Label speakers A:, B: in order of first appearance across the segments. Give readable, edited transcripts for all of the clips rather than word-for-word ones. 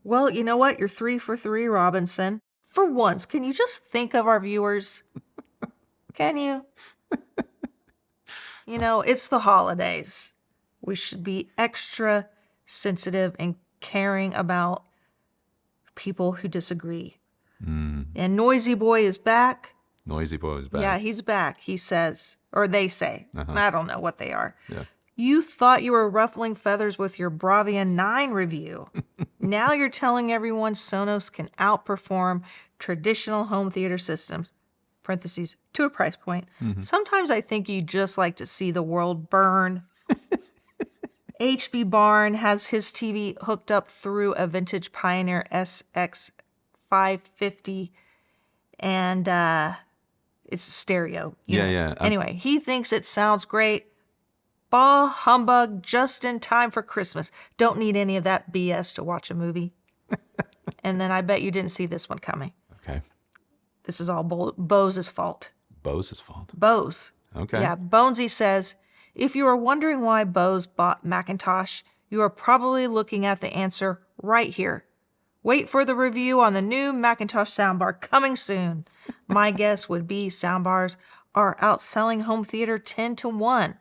A: Well, you know what? You're 3 for 3, Robinson. For once, can you just think of our viewers? Can you? You know, it's the holidays. We should be extra sensitive and caring about people who disagree. And Noisy Boy is back.
B: Noisy Boy is back.
A: Yeah, he's back, he says. Or they say. I don't know what they are.
B: Yeah.
A: You thought you were ruffling feathers with your Bravia 9 review. Now you're telling everyone Sonos can outperform traditional home theater systems. Parentheses, to a price point. Sometimes I think you just like to see the world burn. HB Barn has his TV hooked up through a vintage Pioneer SX550, and it's stereo.
B: Yeah.
A: Anyway, he thinks it sounds great. Bah humbug, just in time for Christmas. Don't need any of that BS to watch a movie. And then I bet you didn't see this one coming.
B: Okay.
A: This is all Bose's fault.
B: Bose's fault.
A: Bose.
B: Okay.
A: Yeah, Bonesy says, if you are wondering why Bose bought Macintosh, you are probably looking at the answer right here. Wait for the review on the new Macintosh soundbar coming soon. My guess would be soundbars are outselling home theater 10-1.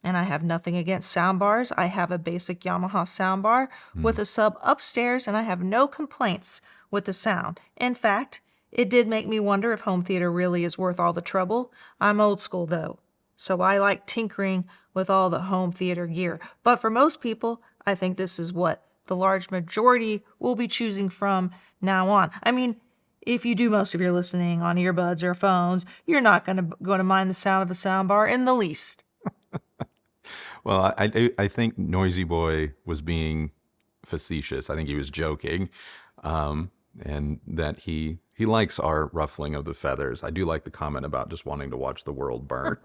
A: And I have nothing against soundbars. I have a basic Yamaha soundbar with a sub upstairs, and I have no complaints with the sound. In fact, it did make me wonder if home theater really is worth all the trouble. I'm old school, though, so I like tinkering with all the home theater gear. But for most people, I think this is what the large majority will be choosing from now on. I mean, if you do most of your listening on earbuds or phones, you're not going to mind the sound of a soundbar in the least.
B: Well, I think Noisy Boy was being facetious. I think he was joking, and that he likes our ruffling of the feathers. I do like the comment about just wanting to watch the world burn.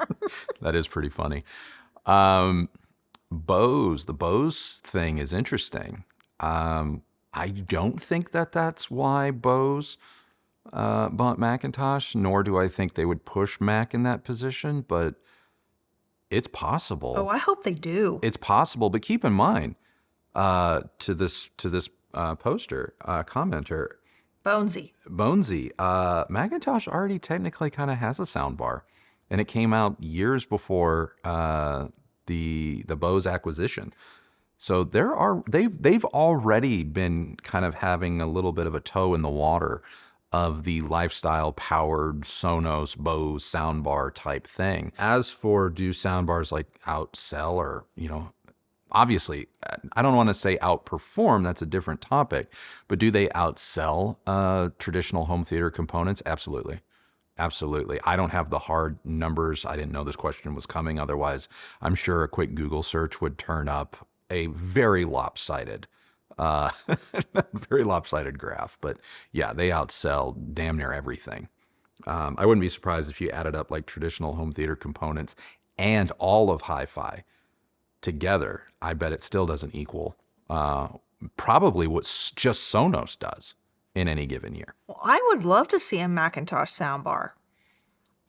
B: That is pretty funny. The Bose thing is interesting. I don't think that's why Bose bought Macintosh, nor do I think they would push Mac in that position, but it's possible.
A: Oh, I hope they do.
B: It's possible, but keep in mind, to this poster, commenter, Bonesy, Macintosh already technically kind of has a soundbar, and it came out years before the Bose acquisition. So they've already been kind of having a little bit of a toe in the water of the lifestyle powered Sonos Bose soundbar type thing. As for do soundbars like outsell or, obviously, I don't want to say outperform, that's a different topic, but do they outsell traditional home theater components? Absolutely. Absolutely. I don't have the hard numbers. I didn't know this question was coming. Otherwise, I'm sure a quick Google search would turn up a very lopsided very lopsided graph, but yeah, they outsell damn near everything. I wouldn't be surprised if you added up like traditional home theater components and all of hi-fi together. I bet it still doesn't equal probably what just Sonos does in any given year.
A: Well, I would love to see a Macintosh soundbar.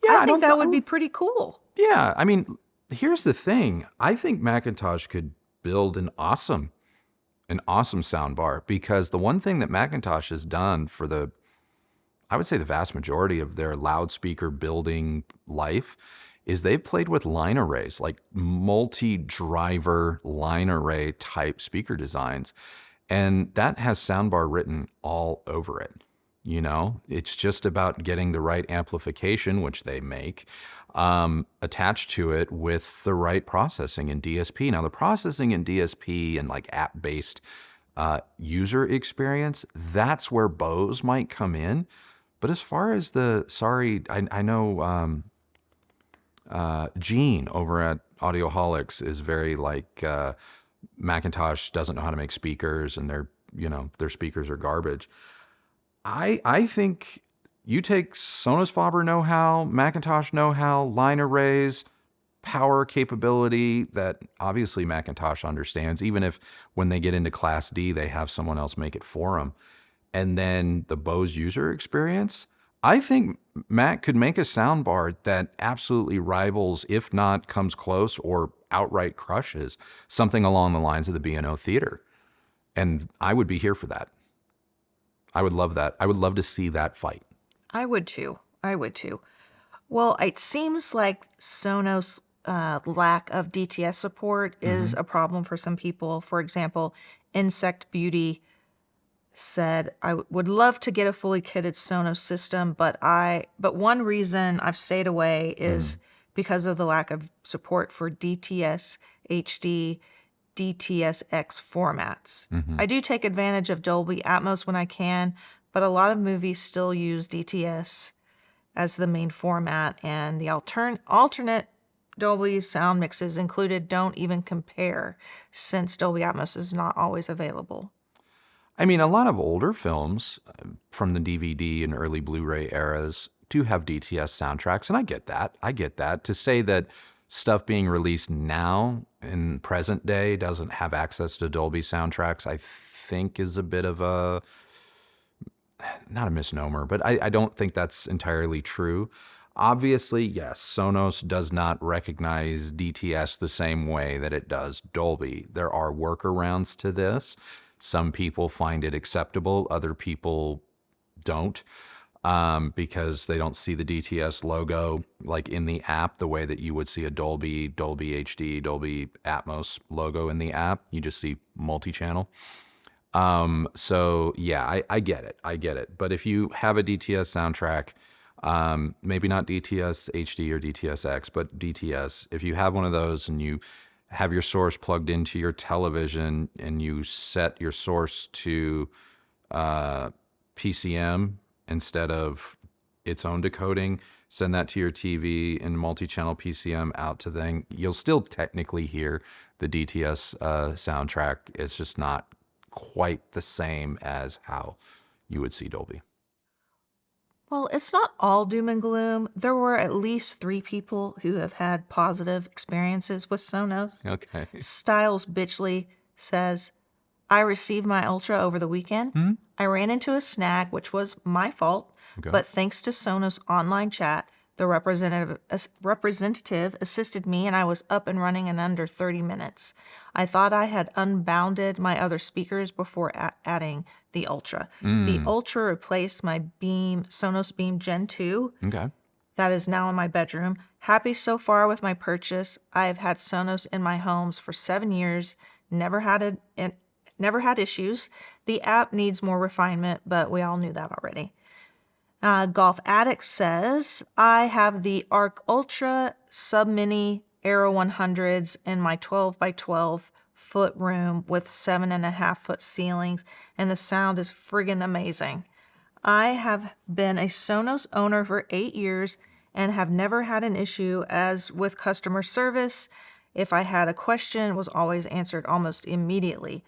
B: Yeah,
A: I think that would be pretty cool.
B: Yeah, I mean, here's the thing. I think Macintosh could build an awesome soundbar, because the one thing that Macintosh has done for I would say the vast majority of their loudspeaker building life is they've played with line arrays, like multi-driver line array type speaker designs. And that has soundbar written all over it. It's just about getting the right amplification, which they make, attached to it with the right processing in DSP. Now, the processing in DSP and like app-based user experience, that's where Bose might come in. But as far as I know Gene over at Audioholics is very like Macintosh doesn't know how to make speakers, and their speakers are garbage. I think you take Sonos Faber know-how, Macintosh know-how, line arrays, power capability that obviously Macintosh understands, even if when they get into Class D, they have someone else make it for them. And then the Bose user experience, I think Mac could make a soundbar that absolutely rivals, if not comes close or outright crushes, something along the lines of the B&O Theater. And I would be here for that. I would love that. I would love to see that fight.
A: I would too. Well, it seems like Sonos' lack of DTS support is a problem for some people. For example, Insect Beauty said, I would love to get a fully kitted Sonos system, but one reason I've stayed away is because of the lack of support for DTS HD, DTS-X formats. I do take advantage of Dolby Atmos when I can, but a lot of movies still use DTS as the main format, and the alternate Dolby sound mixes included don't even compare, since Dolby Atmos is not always available.
B: I mean, a lot of older films from the DVD and early Blu-ray eras do have DTS soundtracks, and I get that. To say that stuff being released now in present day doesn't have access to Dolby soundtracks, I think is a bit of a, not a misnomer, but I don't think that's entirely true. Obviously, yes, Sonos does not recognize DTS the same way that it does Dolby. There are workarounds to this. Some people find it acceptable, other people don't, because they don't see the DTS logo like in the app the way that you would see a Dolby HD, Dolby Atmos logo in the app. You just see multi-channel. So yeah, I get it. But if you have a DTS soundtrack, maybe not DTS HD or DTS-X, but DTS, if you have one of those and you have your source plugged into your television and you set your source to PCM instead of its own decoding, send that to your TV in multi-channel PCM out to thing, you'll still technically hear the DTS soundtrack. It's just not quite the same as how you would see Dolby.
A: Well, it's not all doom and gloom. There were at least 3 people who have had positive experiences with Sonos.
B: Okay.
A: Styles Bitchley says, I received my Ultra over the weekend. I ran into a snag, which was my fault, but thanks to Sonos online chat, the representative assisted me and I was up and running in under 30 minutes. I thought I had unbounded my other speakers before adding the Ultra. The Ultra replaced my Sonos Beam Gen 2.
B: Okay.
A: That is now in my bedroom. Happy so far with my purchase. I have had Sonos in my homes for 7 years. Never had issues. The app needs more refinement, but we all knew that already. Golf Addict says, I have the Arc Ultra Sub Mini Aero 100s in my 12 by 12 foot room with 7.5 foot ceilings, and the sound is friggin' amazing. I have been a Sonos owner for 8 years and have never had an issue. As with customer service, if I had a question, it was always answered almost immediately.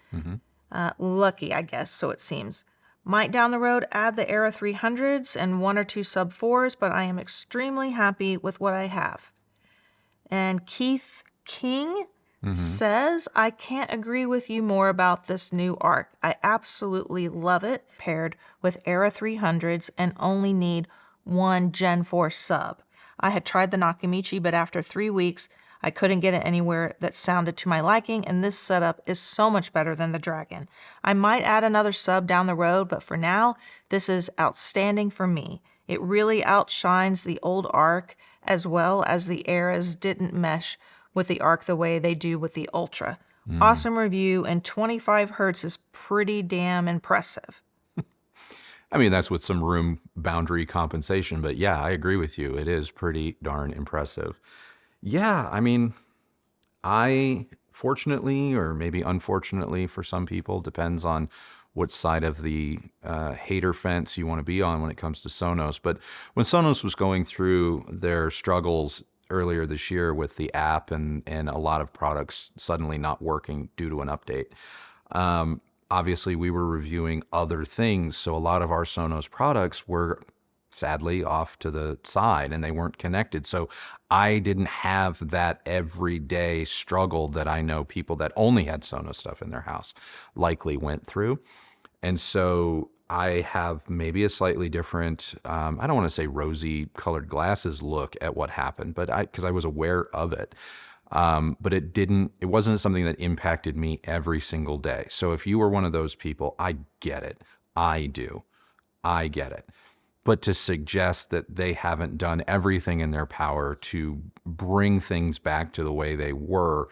A: Lucky, I guess, so it seems. Might down the road add the Era 300s and 1 or 2 sub 4s, but I am extremely happy with what I have. And Keith King says, I can't agree with you more about this new Arc. I absolutely love it paired with Era 300s and only need 1 Gen 4 sub. I had tried the Nakamichi, but after 3 weeks, I couldn't get it anywhere that sounded to my liking, and this setup is so much better than the Dragon. I might add another sub down the road, but for now, this is outstanding for me. It really outshines the old Arc, as well as the Eras didn't mesh with the Arc the way they do with the Ultra. Awesome review, and 25 hertz is pretty damn impressive.
B: I mean, that's with some room boundary compensation, but yeah, I agree with you. It is pretty darn impressive. Yeah, I mean, I fortunately, or maybe unfortunately for some people, depends on what side of the hater fence you want to be on when it comes to Sonos. But when Sonos was going through their struggles earlier this year with the app and a lot of products suddenly not working due to an update, obviously we were reviewing other things. So a lot of our Sonos products were sadly off to the side and they weren't connected. So I didn't have that everyday struggle that I know people that only had Sonos stuff in their house likely went through. And so I have maybe a slightly different, I don't want to say rosy colored glasses look at what happened, but because I was aware of it. But it wasn't something that impacted me every single day. So if you were one of those people, I get it. I do. I get it. But to suggest that they haven't done everything in their power to bring things back to the way they were,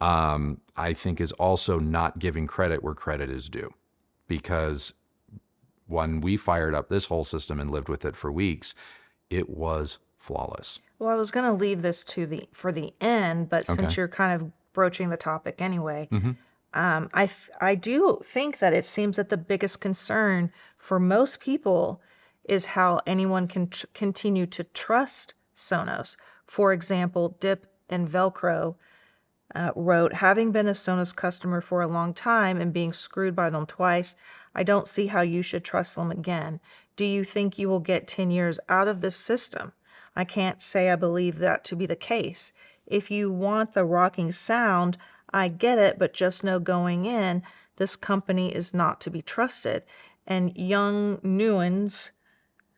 B: I think is also not giving credit where credit is due. Because when we fired up this whole system and lived with it for weeks, it was flawless.
A: Well, I was going to leave this for the end, but since you're kind of broaching the topic anyway, I do think that it seems that the biggest concern for most people is how anyone can continue to trust Sonos. For example, Dip and Velcro wrote, having been a Sonos customer for a long time and being screwed by them twice, I don't see how you should trust them again. Do you think you will get 10 years out of this system? I can't say I believe that to be the case. If you want the rocking sound, I get it, but just know going in, this company is not to be trusted. And Young Nuans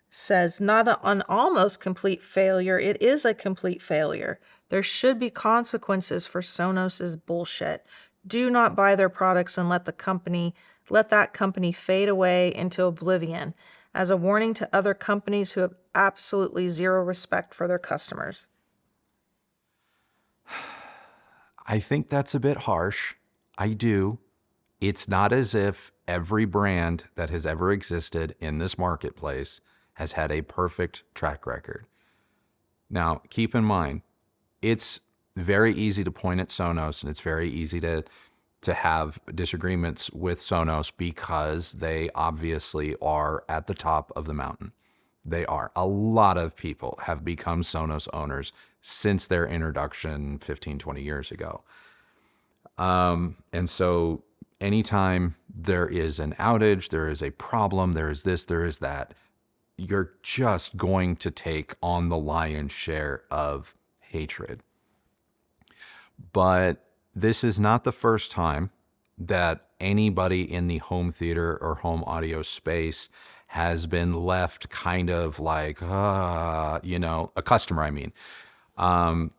A: says, not an almost complete failure, it is a complete failure. There should be consequences for Sonos's bullshit. Do not buy their products and let that company fade away into oblivion. As a warning to other companies who have absolutely zero respect for their customers.
B: I think that's a bit harsh. I do. It's not as if every brand that has ever existed in this marketplace has had a perfect track record. Now, keep in mind, it's very easy to point at Sonos, and it's very easy to have disagreements with Sonos because they obviously are at the top of the mountain. They are. A lot of people have become Sonos owners since their introduction 15, 20 years ago. And so anytime there is an outage, there is a problem, there is this, there is that, you're just going to take on the lion's share of hatred. But this is not the first time that anybody in the home theater or home audio space has been left kind of like, a customer, I mean. And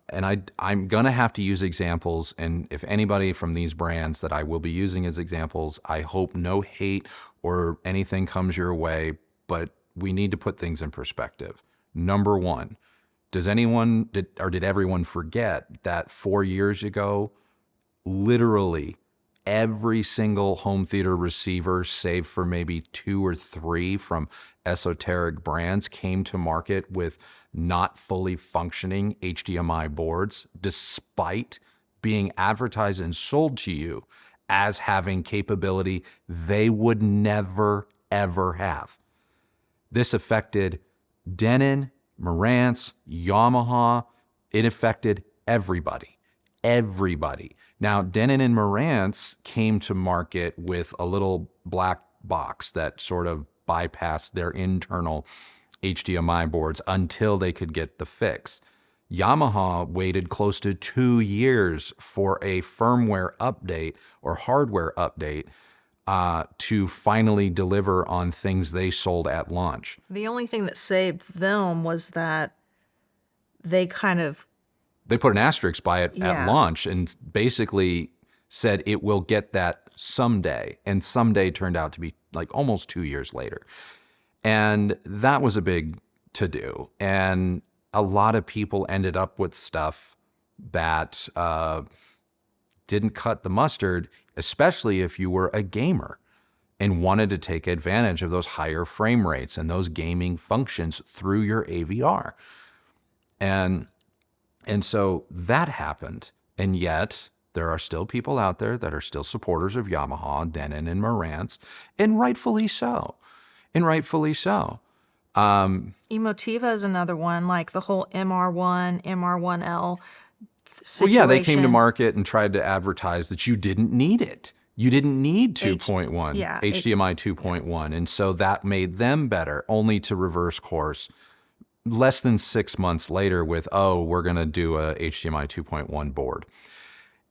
B: I'm going to have to use examples. And if anybody from these brands that I will be using as examples, I hope no hate or anything comes your way, but we need to put things in perspective. Number one, did everyone forget that 4 years ago, literally every single home theater receiver, save for maybe 2 or 3 from esoteric brands, came to market with not fully functioning HDMI boards, despite being advertised and sold to you as having capability they would never, ever have. This affected Denon, Marantz, Yamaha. It affected everybody. Everybody. Now, Denon and Marantz came to market with a little black box that sort of bypassed their internal HDMI boards until they could get the fix. Yamaha waited close to 2 years for a firmware update or hardware update to finally deliver on things they sold at launch.
A: The only thing that saved them was that they
B: put an asterisk by it at launch and basically said it will get that someday. And someday turned out to be like almost 2 years later. And that was a big to-do. And a lot of people ended up with stuff that didn't cut the mustard, especially if you were a gamer and wanted to take advantage of those higher frame rates and those gaming functions through your AVR. And so that happened. And yet there are still people out there that are still supporters of Yamaha, Denon, and Marantz, and rightfully so.
A: Emotiva is another one, like the whole MR1, MR1L situation.
B: Well, yeah, they came to market and tried to advertise that you didn't need it. You didn't need 2.1, HDMI 2.1. And so that made them better, only to reverse course less than 6 months later with, we're going to do a HDMI 2.1 board.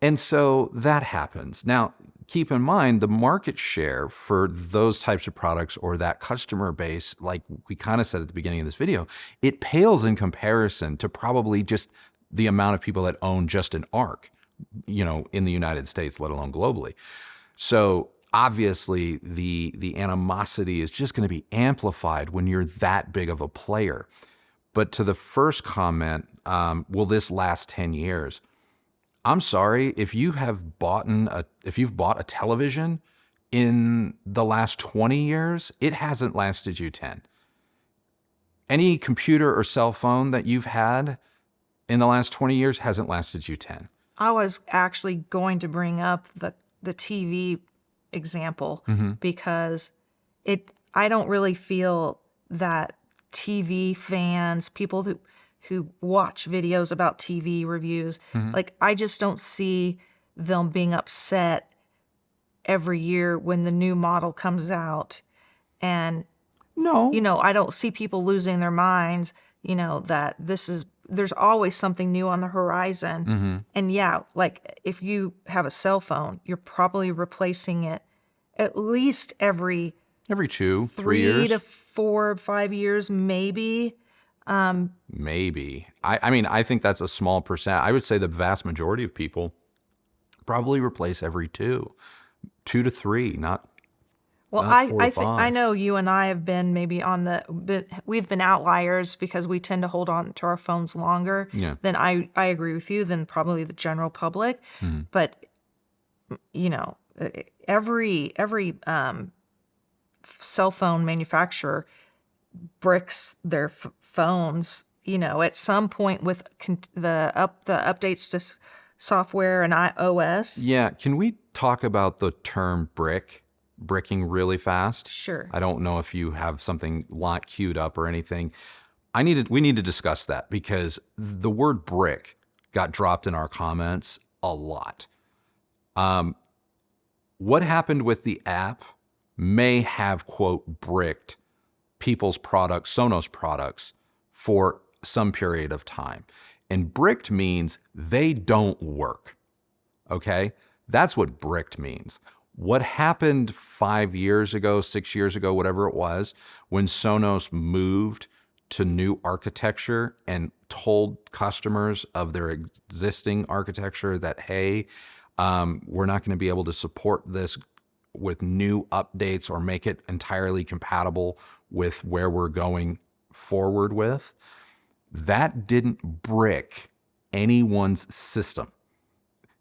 B: And so that happens. Now, keep in mind, the market share for those types of products or that customer base, like we kind of said at the beginning of this video, it pales in comparison to probably just the amount of people that own just an ARC, in the United States, let alone globally. So obviously the animosity is just going to be amplified when you're that big of a player. But to the first comment, will this last 10 years? I'm sorry, if you've bought a television in the last 20 years, it hasn't lasted you 10. Any computer or cell phone that you've had in the last 20 years hasn't lasted you 10.
A: I was actually going to bring up the TV example because I don't really feel that TV fans, people who watch videos about TV reviews, like I just don't see them being upset every year when the new model comes out. And
B: No.
A: I don't see people losing their minds, that there's always something new on the horizon. And yeah, like if you have a cell phone, you're probably replacing it at least every
B: 2-3
A: 3
B: years.
A: to 4, 5 years, maybe.
B: Maybe. I mean, I think that's a small percent. I would say the vast majority of people probably replace every 2 to 3, not.
A: Well,
B: not 4 to
A: I think
B: 5.
A: I know you and I have been maybe we've been outliers because we tend to hold on to our phones longer
B: Yeah.
A: than I agree with you than probably the general public. But every cell phone manufacturer bricks their phones. At some point with the updates to software and iOS.
B: Yeah. Can we talk about the term bricking really fast?
A: Sure.
B: I don't know if you have something queued up or anything. We need to discuss that because the word brick got dropped in our comments a lot. What happened with the app may have, quote, bricked people's products, Sonos products, for some period of time. And bricked means they don't work. Okay? That's what bricked means. What happened 5 years ago, 6 years ago, whatever it was, when Sonos moved to new architecture and told customers of their existing architecture that, hey, we're not going to be able to support this with new updates or make it entirely compatible with where we're going forward with, that didn't brick anyone's system.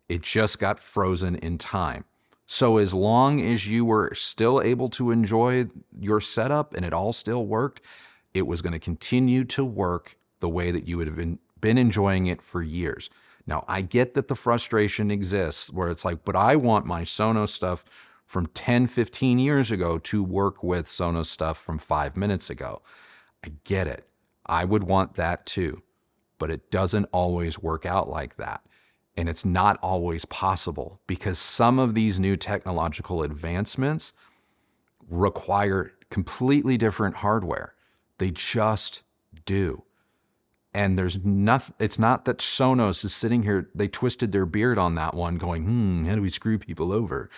B: It just got frozen in time. So as long as you were still able to enjoy your setup and it all still worked, it was going to continue to work the way that you would have been enjoying it for years. Now, I get that the frustration exists where it's like, but I want my Sonos stuff from 10, 15 years ago to work with Sonos stuff from 5 minutes ago. I get it. I would want that too, but it doesn't always work out like that. And it's not always possible because some of these new technological advancements require completely different hardware. They just do. And there's nothing, it's not that Sonos is sitting here, they twisted their beard on that one going, how do we screw people over?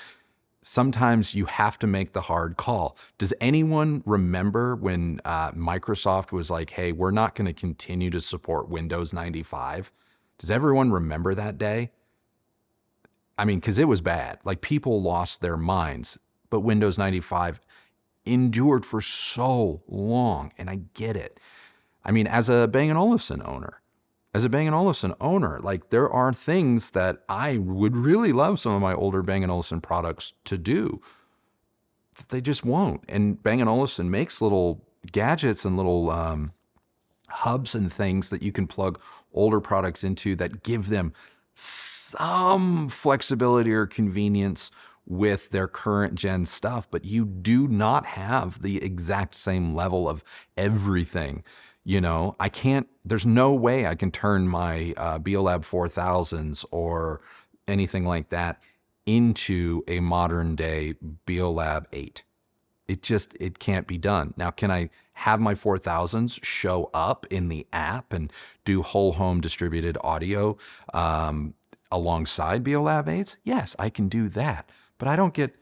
B: Sometimes you have to make the hard call. Does anyone remember when Microsoft was like, hey, we're not going to continue to support Windows 95? Does everyone remember that day? I mean, because it was bad. Like people lost their minds, but Windows 95 endured for so long, and I get it. I mean, as a Bang & Olufsen owner, like there are things that I would really love some of my older Bang & Olufsen products to do that they just won't. And Bang & Olufsen makes little gadgets and little hubs and things that you can plug older products into that give them some flexibility or convenience with their current gen stuff, but you do not have the exact same level of everything. There's no way I can turn my Beolab 4000s or anything like that into a modern day Beolab 8. It can't be done. Now, can I have my 4000s show up in the app and do whole home distributed audio alongside Beolab 8s? Yes, I can do that. But I don't get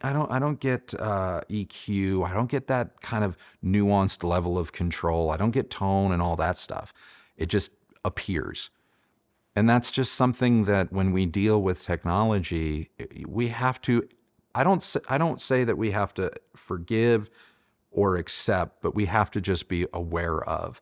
B: EQ. I don't get that kind of nuanced level of control. I don't get tone and all that stuff. It just appears. And that's just something that when we deal with technology, we have to, I don't say that we have to forgive or accept, but we have to just be aware of.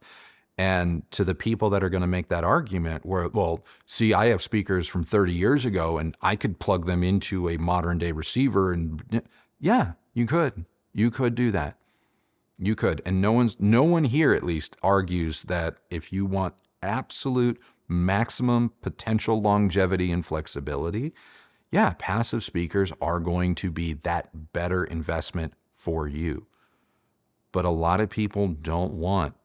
B: And to the people that are going to make that argument where, well, see, I have speakers from 30 years ago and I could plug them into a modern day receiver. And yeah, you could do that. You could. And no one here at least argues that if you want absolute maximum potential longevity and flexibility, yeah, passive speakers are going to be that better investment for you. But a lot of people don't want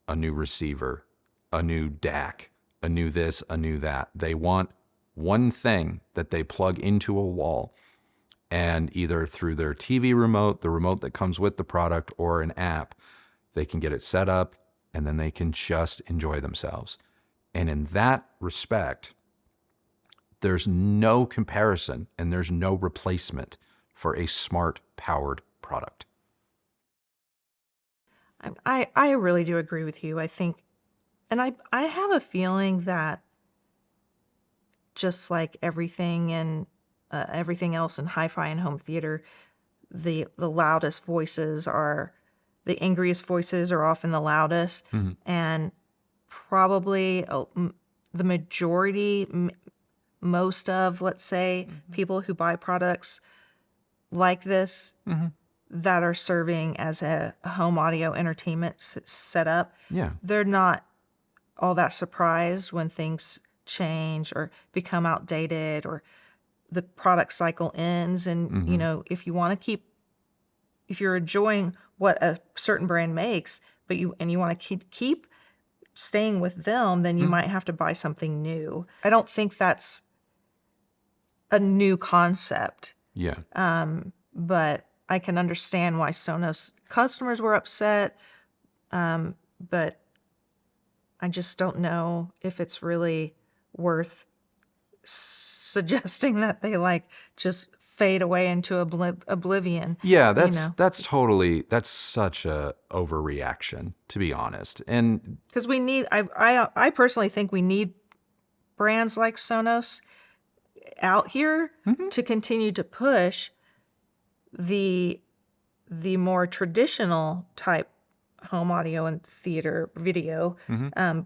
B: a new receiver, a new DAC, a new this, a new that. They want one thing that they plug into a wall, and either through their TV remote, the remote that comes with the product, or an app, they can get it set up and then they can just enjoy themselves. And in that respect, there's no comparison and there's no replacement for a smart powered product.
A: I really do agree with you. I think, and I have a feeling that just like everything and everything else in hi-fi and home theater, the loudest voices are the angriest voices are often the loudest, and probably the majority, most of, let's say, people who buy products like this that are serving as a home audio entertainment setup, they're not all that surprised when things change or become outdated or the product cycle ends. And, you know, if you want to if you're enjoying what a certain brand makes, but you want to keep staying with them, then you might have to buy something new. I don't think that's a new concept.
B: Yeah.
A: But I can understand why Sonos customers were upset. But I just don't know if it's really worth suggesting that they like just fade away into oblivion.
B: Yeah, that's such a overreaction, to be honest. And
A: because we need, I personally think we need brands like Sonos out here to continue to push the more traditional type home audio and theater video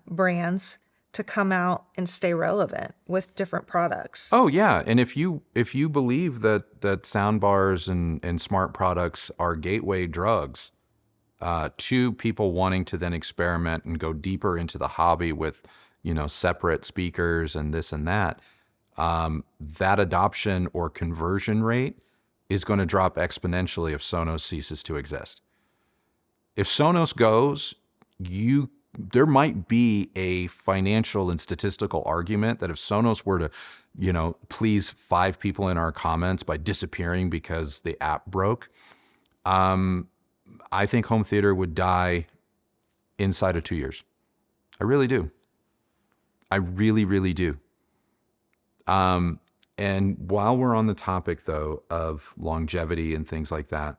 A: brands to come out and stay relevant with different products.
B: Oh yeah, and if you believe that sound bars and smart products are gateway drugs to people wanting to then experiment and go deeper into the hobby with, you know, separate speakers and this and that, that adoption or conversion rate is going to drop exponentially if Sonos ceases to exist. If Sonos goes, there might be a financial and statistical argument that if Sonos were to, you know, please 5 people in our comments by disappearing because the app broke, I think home theater would die inside of 2 years. I really do. I really, really do. And while we're on the topic, though, of longevity and things like that,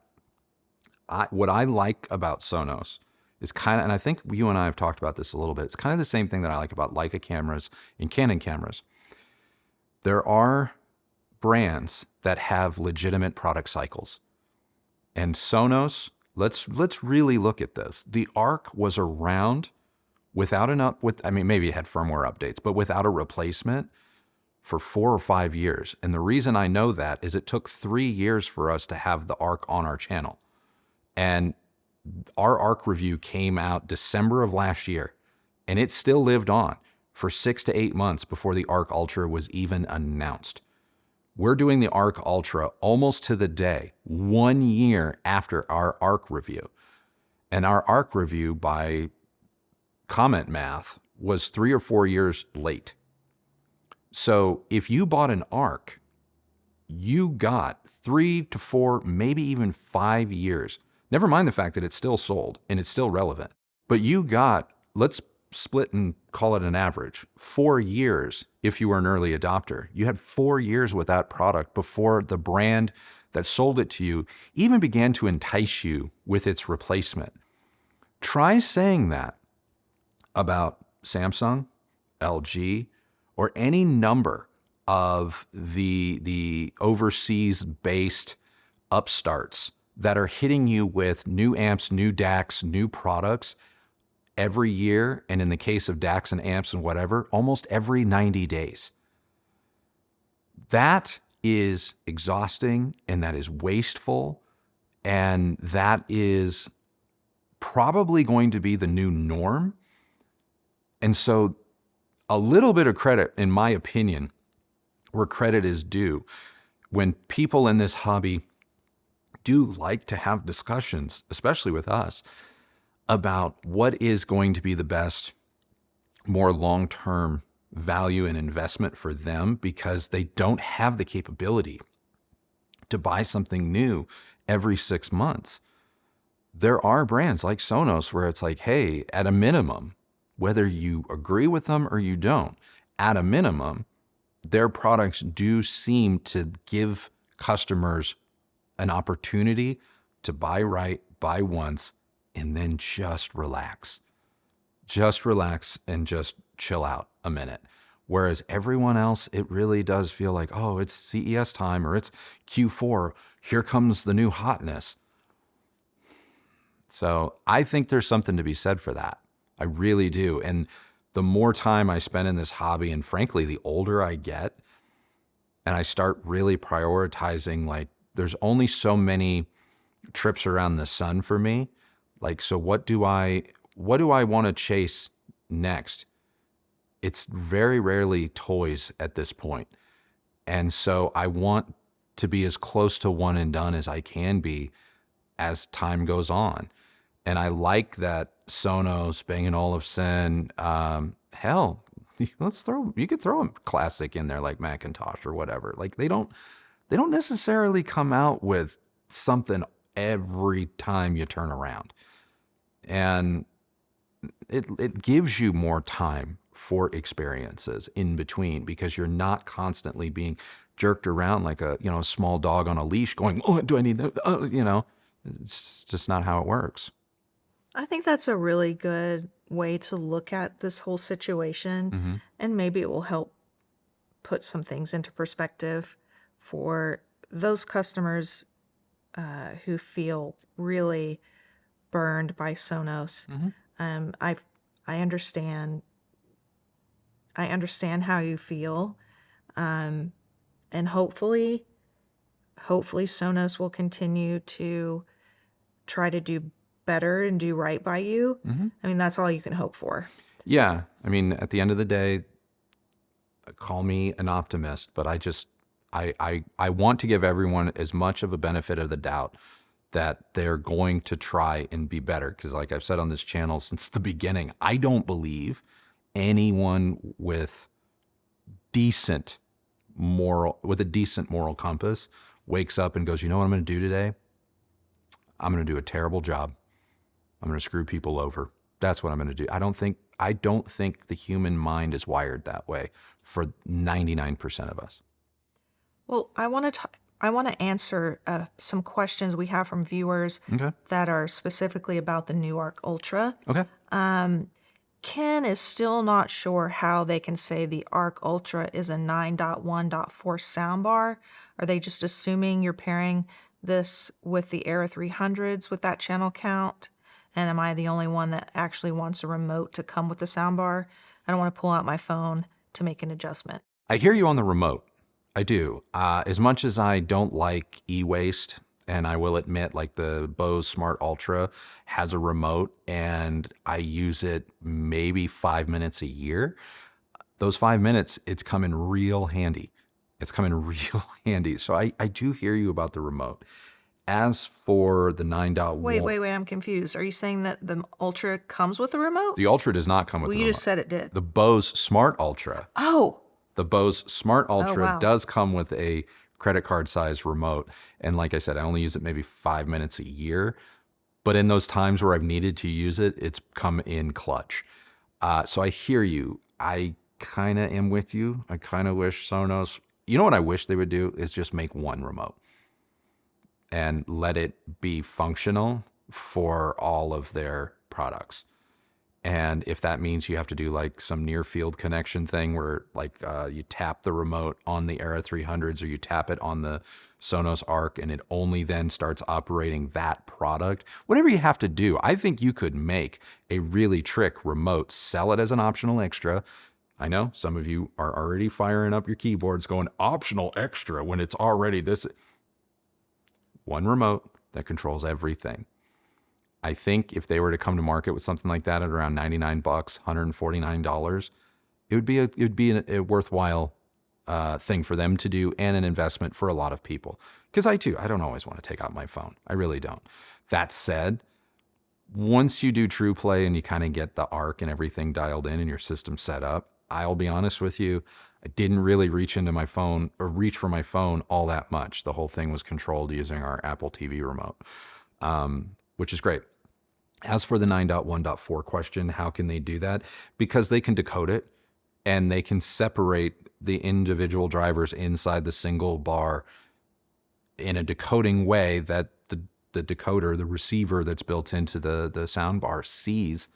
B: what I like about Sonos is kind of, and I think you and I have talked about this a little bit, it's kind of the same thing that I like about Leica cameras and Canon cameras. There are brands that have legitimate product cycles. And Sonos, let's really look at this. The Arc was around without maybe it had firmware updates, but without a replacement for 4 or 5 years. And the reason I know that is it took 3 years for us to have the Arc on our channel. And our Arc review came out December of last year, and it still lived on for 6 to 8 months before the Arc Ultra was even announced. We're doing the Arc Ultra almost to the day, 1 year after our Arc review. And our Arc review, by comment math, was 3 or 4 years late. So if you bought an Arc, you got 3 to 4, maybe even 5 years. Never mind the fact that it's still sold and it's still relevant. But you got, let's split and call it an average, 4 years if you were an early adopter. You had 4 years with that product before the brand that sold it to you even began to entice you with its replacement. Try saying that about Samsung, LG, or any number of the overseas based upstarts that are hitting you with new amps, new DACs, new products every year, and in the case of DACs and amps and whatever, almost every 90 days. That is exhausting, and that is wasteful, and that is probably going to be the new norm. And so a little bit of credit, in my opinion, where credit is due, when people in this hobby do like to have discussions, especially with us, about what is going to be the best, more long-term value and investment for them, because they don't have the capability to buy something new every 6 months. There are brands like Sonos where it's like, hey, at a minimum, whether you agree with them or you don't, at a minimum, their products do seem to give customers an opportunity to buy right, buy once, and then just relax. Just relax and just chill out a minute. Whereas everyone else, it really does feel like, oh, it's CES time or it's Q4. Here comes the new hotness. So I think there's something to be said for that. I really do. And the more time I spend in this hobby, and frankly, the older I get, and I start really prioritizing, like, there's only so many trips around the sun for me. Like, so what do I want to chase next? It's very rarely toys at this point. And so I want to be as close to one and done as I can be as time goes on. And I like that Sonos, Bang & Olufsen, hell, you could throw a classic in there like Macintosh or whatever. Like they don't necessarily come out with something every time you turn around. And it gives you more time for experiences in between, because you're not constantly being jerked around like a small dog on a leash going, oh, do I need that? Oh, it's just not how it works.
A: I think that's a really good way to look at this whole situation, and maybe it will help put some things into perspective for those customers who feel really burned by Sonos. I understand. I understand how you feel, and hopefully Sonos will continue to try to do better and do right by you. I mean, that's all you can hope for.
B: Yeah. I mean, at the end of the day, call me an optimist, but I want to give everyone as much of a benefit of the doubt that they're going to try and be better. Because like I've said on this channel since the beginning, I don't believe anyone with a decent moral compass wakes up and goes, you know what I'm going to do today? I'm going to do a terrible job. I'm going to screw people over. That's what I'm going to do. I don't think the human mind is wired that way for 99% of us.
A: Well, I want to answer some questions we have from viewers that are specifically about the new Arc Ultra.
B: Okay.
A: Ken is still not sure how they can say the Arc Ultra is a 9.1.4 soundbar. Are they just assuming you're pairing this with the Era 300s with that channel count? And am I the only one that actually wants a remote to come with the soundbar? I don't want to pull out my phone to make an adjustment.
B: I hear you on the remote. I do. As much as I don't like e-waste, and I will admit, like the Bose Smart Ultra has a remote and I use it maybe 5 minutes a year. Those 5 minutes, it's coming real handy. So I do hear you about the remote. As for the 9.1...
A: Wait, I'm confused. Are you saying that the Ultra comes with a remote?
B: The Ultra does not come with a remote.
A: Well, you just said it did.
B: The Bose Smart Ultra.
A: Oh!
B: The Bose Smart Ultra
A: wow.
B: does come with a credit card size remote. And like I said, I only use it maybe 5 minutes a year. But in those times where I've needed to use it, it's come in clutch. So I hear you. I kind of am with you. I kind of wish Sonos... You know what I wish they would do is just make one remote and let it be functional for all of their products. And if that means you have to do like some near field connection thing where like you tap the remote on the Era 300s or you tap it on the Sonos Arc and it only then starts operating that product, whatever you have to do, I think you could make a really trick remote, sell it as an optional extra. I know some of you are already firing up your keyboards going optional extra when it's already this. One remote that controls everything. I think if they were to come to market with something like that at around $99, $149, it would be a worthwhile thing for them to do and an investment for a lot of people. Because I don't always want to take out my phone. I really don't. That said, once you do True Play and you kind of get the Arc and everything dialed in and your system set up, I'll be honest with you, I didn't really reach into my phone or reach for my phone all that much. The whole thing was controlled using our Apple TV remote, which is great. As for the 9.1.4 question, how can they do that? Because they can decode it and they can separate the individual drivers inside the single bar in a decoding way that the decoder, the receiver that's built into the soundbar sees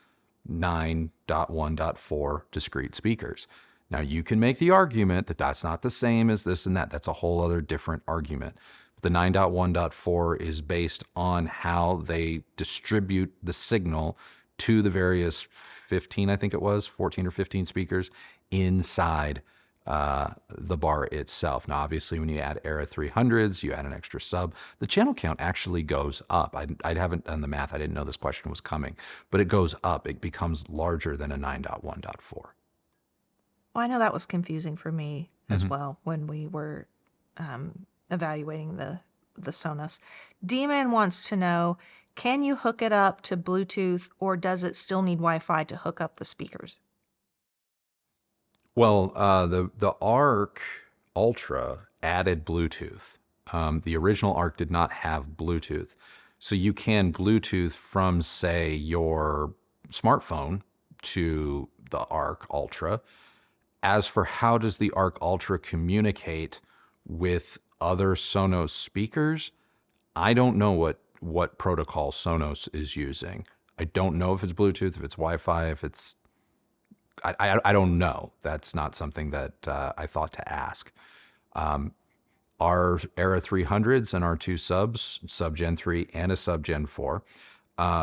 B: 9.1.4 discrete speakers. Now you can make the argument that that's not the same as this and that. That's a whole other different argument. The 9.1.4 is based on how they distribute the signal to the various 15, I think it was, 14 or 15 speakers inside the bar itself. Now, obviously, when you add Era 300s, you add an extra sub, the channel count actually goes up. I haven't done the math. I didn't know this question was coming, but it goes up. It becomes larger than a 9.1.4.
A: Well, I know that was confusing for me as well when we were evaluating the Sonos. D-Man wants to know, can you hook it up to Bluetooth or does it still need Wi-Fi to hook up the speakers?
B: Well, the Arc Ultra added Bluetooth. The original Arc did not have Bluetooth. So you can Bluetooth from, say, your smartphone to the Arc Ultra. As for how does the Arc Ultra communicate with other Sonos speakers, I don't know what protocol Sonos is using. I don't know if it's Bluetooth, if it's Wi-Fi, if it's... I don't know. That's not something that I thought to ask. Our Era 300s and our two subs, Sub Gen 3 and a Sub Gen 4,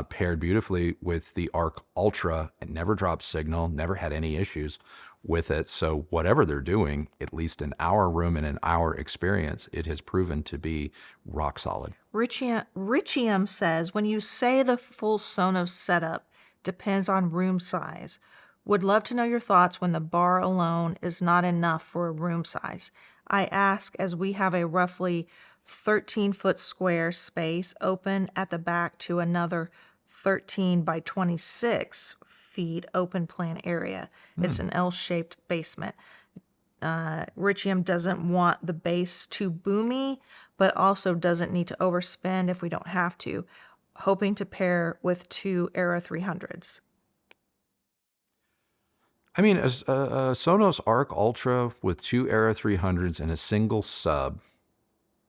B: paired beautifully with the Arc Ultra. It never dropped signal, never had any issues with it. So whatever they're doing, at least in our room and in our experience, it has proven to be rock solid.
A: Richium says, when you say the full Sonos setup depends on room size, would love to know your thoughts when the bar alone is not enough for a room size. I ask as we have a roughly 13-foot square space open at the back to another 13 by 26 feet open plan area. It's an L-shaped basement. Richium doesn't want the bass too boomy, but also doesn't need to overspend if we don't have to. Hoping to pair with two Era 300s.
B: I mean, a Sonos Arc Ultra with two Era 300s and a single sub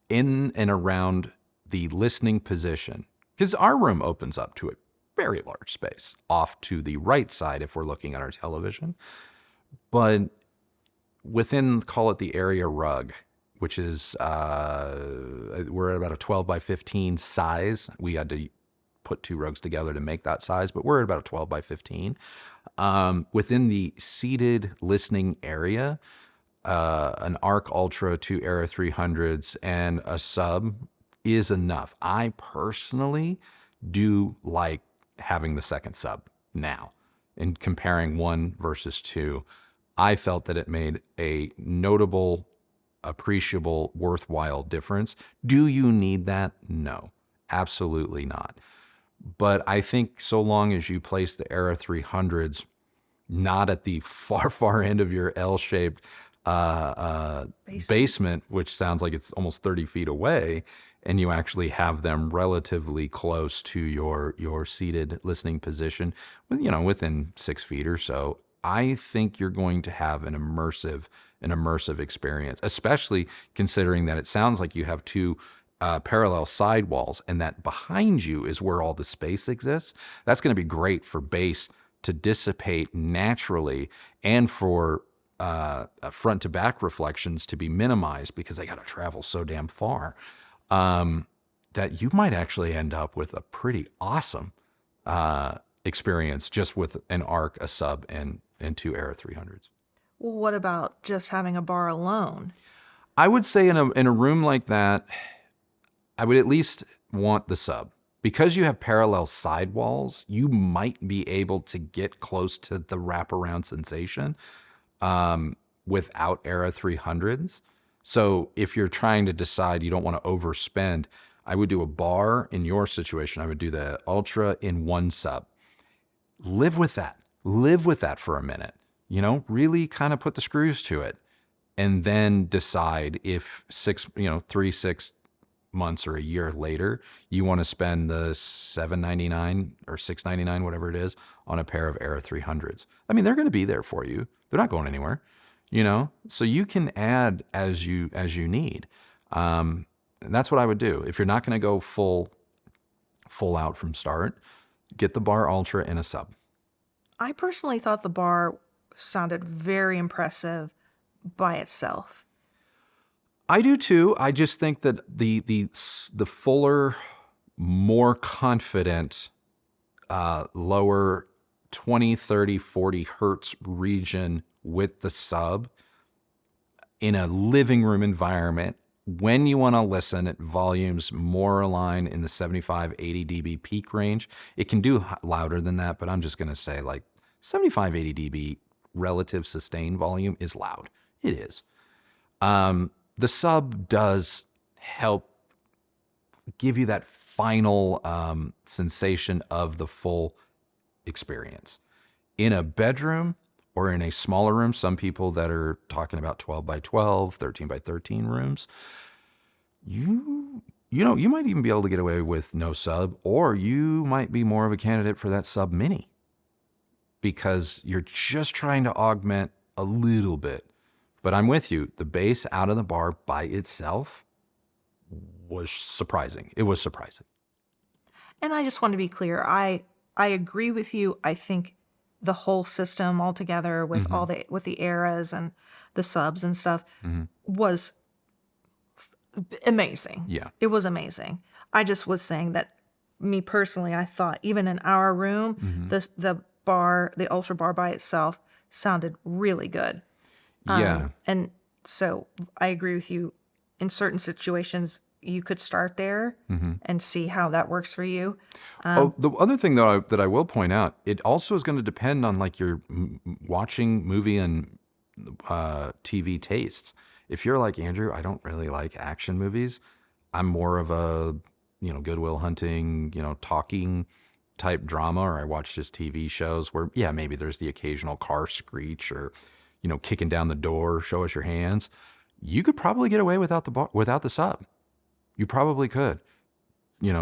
B: in and around the listening position, because our room opens up to a very large space off to the right side if we're looking at our television, but within, call it the area rug, which is, we're at about a 12 by 15 size. We had to put two rugs together to make that size, but we're at about a 12 by 15. Within the seated listening area, an Arc Ultra, two Era 300s, and a sub is enough. I personally do like having the second sub now. In comparing one versus two, I felt that it made a notable, appreciable, worthwhile difference. Do you need that? No, absolutely not. But I think so long as you place the Era 300s not at the far end of your L-shaped basement, which sounds like it's almost 30 feet away, and you actually have them relatively close to your seated listening position, within 6 feet or so, I think you're going to have an immersive experience, especially considering that it sounds like you have two parallel sidewalls and that behind you is where all the space exists. That's going to be great for bass to dissipate naturally and for front to back reflections to be minimized because they got to travel so damn far, that you might actually end up with a pretty awesome experience just with an ARC, a sub, and two Era 300s.
A: Well, what about just having a bar alone?
B: I would say in a room like that, I would at least want the sub. Because you have parallel sidewalls, you might be able to get close to the wraparound sensation without Era 300s. So if you're trying to decide you don't want to overspend, I would do a bar. In your situation, I would do the Ultra in one sub. Live with that. Live with that for a minute. Really kind of put the screws to it. And then decide if 3, 6 months or a year later, you want to spend the $799 or $699, whatever it is, on a pair of Era 300s. I mean, they're going to be there for you. They're not going anywhere, so you can add as you need. And that's what I would do. If you're not going to go full out from start, get the Bar Ultra in a sub. I
A: personally thought the Bar sounded very impressive by itself.
B: I do too. I just think that the fuller, more confident, lower 20, 30, 40 hertz region with the sub in a living room environment, when you want to listen at volumes more aligned in the 75, 80 dB peak range, it can do louder than that, but I'm just going to say like 75, 80 dB relative sustained volume is loud. It is. The sub does help give you that final sensation of the full experience. In a bedroom or in a smaller room, some people that are talking about 12 by 12, 13 by 13 rooms, you might even be able to get away with no sub, or you might be more of a candidate for that sub mini because you're just trying to augment a little bit. But I'm with you. The bass out of the bar by itself was surprising. It was surprising.
A: And I just want to be clear. I agree with you. I think the whole system altogether with with the eras and the subs and stuff was amazing.
B: Yeah.
A: It was amazing. I just was saying that me personally, I thought even in our room, the Ultra Bar by itself sounded really good.
B: Yeah.
A: And so I agree with you. In certain situations, you could start there and see how that works for you.
B: The other thing though that I will point out, it also is going to depend on like your watching movie and TV tastes. If you're like Andrew, I don't really like action movies. I'm more of a Good Will Hunting, talking type drama, or I watch just TV shows where maybe there's the occasional car screech or kicking down the door, show us your hands. You could probably get away without the sub. You probably could.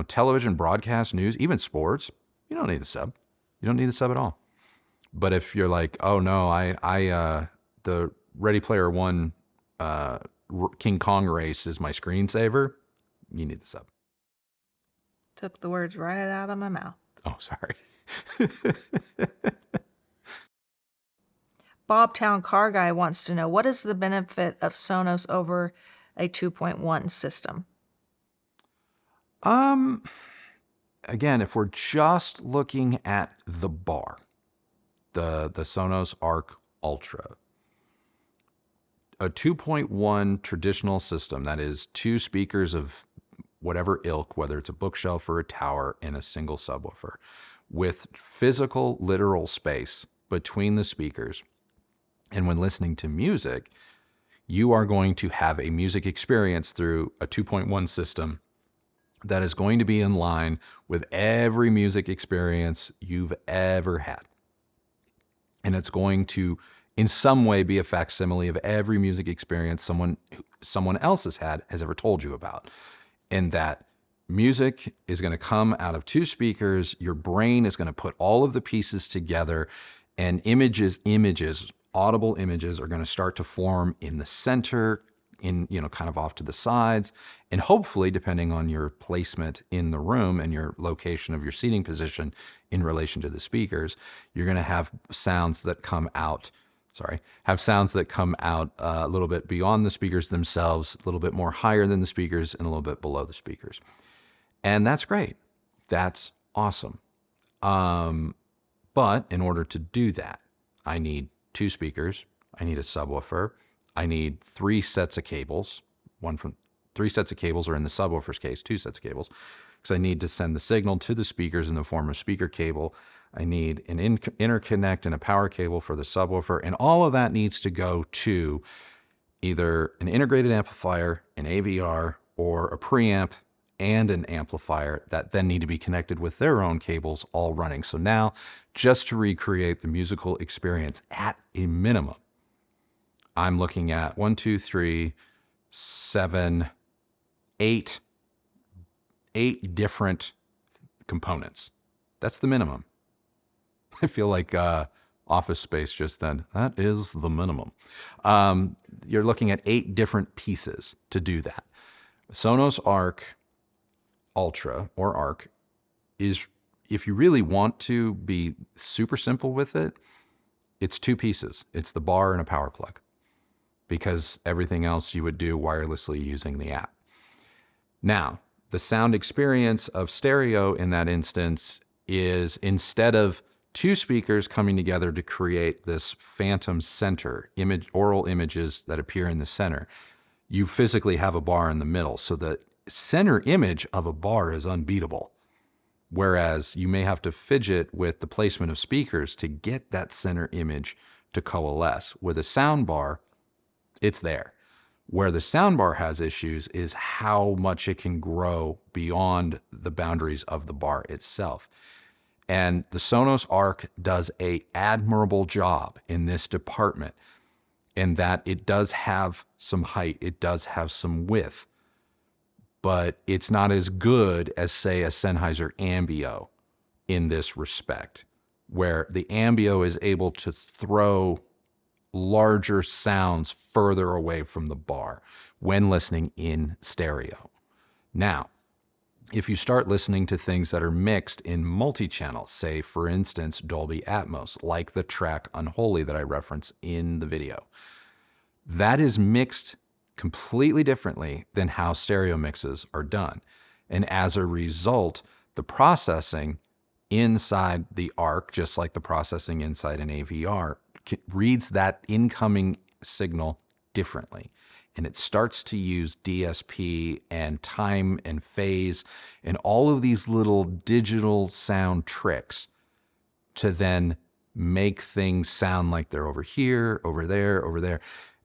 B: Television, broadcast, news, even sports, you don't need the sub. You don't need the sub at all. But if you're like, oh no, the Ready Player One King Kong race is my screensaver, you need the sub.
A: Took the words right out of my mouth.
B: Oh, sorry.
A: Bobtown Car Guy wants to know, what is the benefit of Sonos over a 2.1 system?
B: Again, if we're just looking at the bar, the Sonos Arc Ultra, a 2.1 traditional system, that is two speakers of whatever ilk, whether it's a bookshelf or a tower, and a single subwoofer, with physical, literal space between the speakers. And when listening to music, you are going to have a music experience through a 2.1 system that is going to be in line with every music experience you've ever had. And it's going to, in some way, be a facsimile of every music experience someone else has ever told you about. And that music is going to come out of two speakers. Your brain is going to put all of the pieces together, and images, audible images are going to start to form in the center, in, kind of off to the sides. And hopefully, depending on your placement in the room and your location of your seating position in relation to the speakers, you're going to have sounds that come out, a little bit beyond the speakers themselves, a little bit more higher than the speakers, and a little bit below the speakers. And that's great. That's awesome. But in order to do that, I need 2 speakers, I need a subwoofer, I need 3 sets of cables, 3 sets of cables, or in the subwoofer's case, 2 sets of cables, because I need to send the signal to the speakers in the form of speaker cable. I need an interconnect and a power cable for the subwoofer, and all of that needs to go to either an integrated amplifier, an AVR, or a preamp and an amplifier that then need to be connected with their own cables all running. So now, just to recreate the musical experience at a minimum, I'm looking at 1, 2, 3, 7, 8 different components. That's the minimum. I feel like Office Space just then. That is the minimum. You're looking at 8 different pieces to do that. Sonos Arc Ultra, or Arc, is, if you really want to be super simple with it, it's 2 pieces. It's the bar and a power plug, because everything else you would do wirelessly using the app. Now, the sound experience of stereo in that instance is, instead of 2 speakers coming together to create this phantom center, aural images that appear in the center, you physically have a bar in the middle. So the center image of a bar is unbeatable. Whereas you may have to fidget with the placement of speakers to get that center image to coalesce. With a sound bar, it's there. Where the soundbar has issues is how much it can grow beyond the boundaries of the bar itself. And the Sonos Arc does an admirable job in this department, in that it does have some height, it does have some width, but it's not as good as, say, a Sennheiser Ambio in this respect, where the Ambio is able to throw larger sounds further away from the bar when listening in stereo. Now, if you start listening to things that are mixed in multi-channel, say, for instance, Dolby Atmos, like the track Unholy that I reference in the video, that is mixed completely differently than how stereo mixes are done. And as a result, the processing inside the Arc, just like the processing inside an AVR, reads that incoming signal differently. And it starts to use DSP and time and phase and all of these little digital sound tricks to then make things sound like they're over here, over there, over there.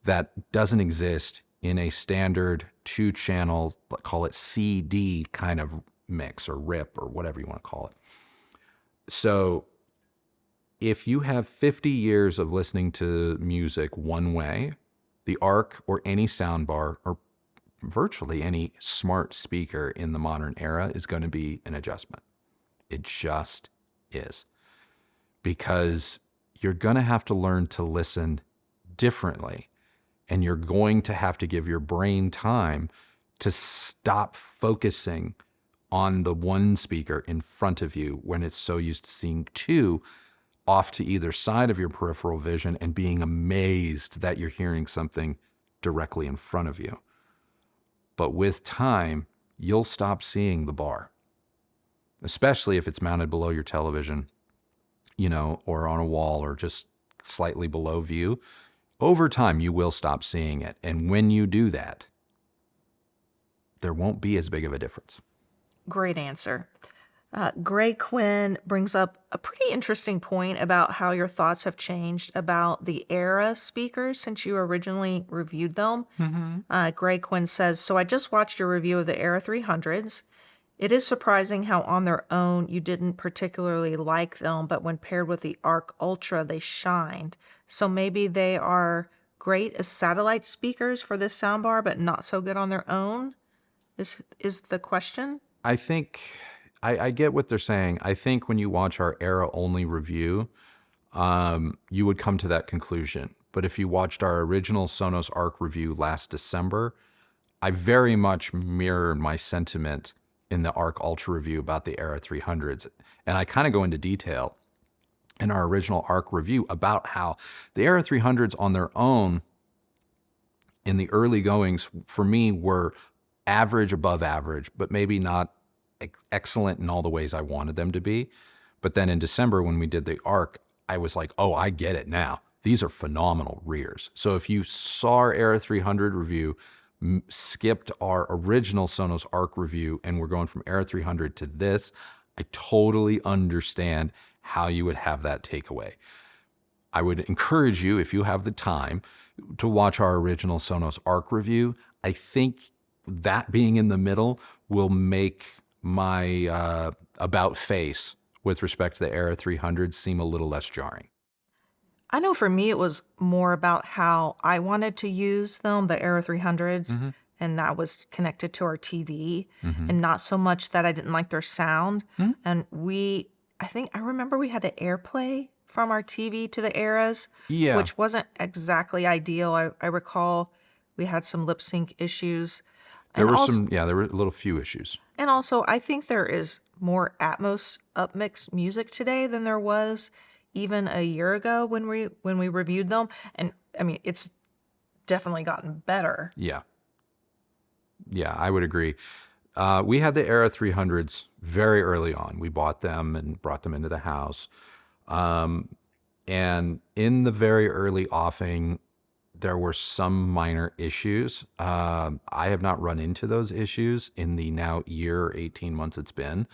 B: That doesn't exist in a standard 2-channel, call it CD kind of mix or rip or whatever you want to call it. So if you have 50 years of listening to music one way, the Arc or any soundbar or virtually any smart speaker in the modern era is going to be an adjustment. It just is. Because you're going to have to learn to listen differently, and you're going to have to give your brain time to stop focusing on the one speaker in front of you when it's so used to seeing 2 off to either side of your peripheral vision and being amazed that you're hearing something directly in front of you. But with time, you'll stop seeing the bar, especially if it's mounted below your television, or on a wall or just slightly below view. Over time, you will stop seeing it. And when you do that, there won't be as big of a difference.
A: Great answer. Gray Quinn brings up a pretty interesting point about how your thoughts have changed about the Era speakers since you originally reviewed them. Gray Quinn says, so I just watched your review of the Era 300s. It is surprising how on their own you didn't particularly like them, but when paired with the Arc Ultra, they shined. So maybe they are great as satellite speakers for this soundbar, but not so good on their own, is the question?
B: I think I get what they're saying. I think when you watch our Era-only review, you would come to that conclusion. but if you watched our original Sonos Arc review last December, I very much mirrored my sentiment in the Arc Ultra review about the Era 300s. And I kind of go into detail in our original Arc review about how the Era 300s on their own in the early goings for me were average, above average, but maybe not excellent in all the ways I wanted them to be. But then in December, when we did the Arc, I was like, oh, I get it now. These are phenomenal rears. So if you saw our Era 300 review, skipped our original Sonos Arc review, and we're going from Era 300 to this, I totally understand how you would have that takeaway. I would encourage you, if you have the time, to watch our original Sonos Arc review. I think that being in the middle will make my about face with respect to the Era 300 seem a little less jarring.
A: I know for me, it was more about how I wanted to use them, the Era 300s, and that was connected to our TV, and not so much that I didn't like their sound. And I remember we had to AirPlay from our TV to the Eras, which wasn't exactly ideal. I recall we had some lip sync issues.
B: There were there were a little few issues.
A: And also, I think there is more Atmos upmix music today than there was even a year ago when we reviewed them. And I mean, it's definitely gotten better.
B: Yeah, I would agree. We had the Era 300s very early on. We bought them and brought them into the house. And in the very early offing, there were some minor issues. I have not run into those issues in the now year, 18 months it's been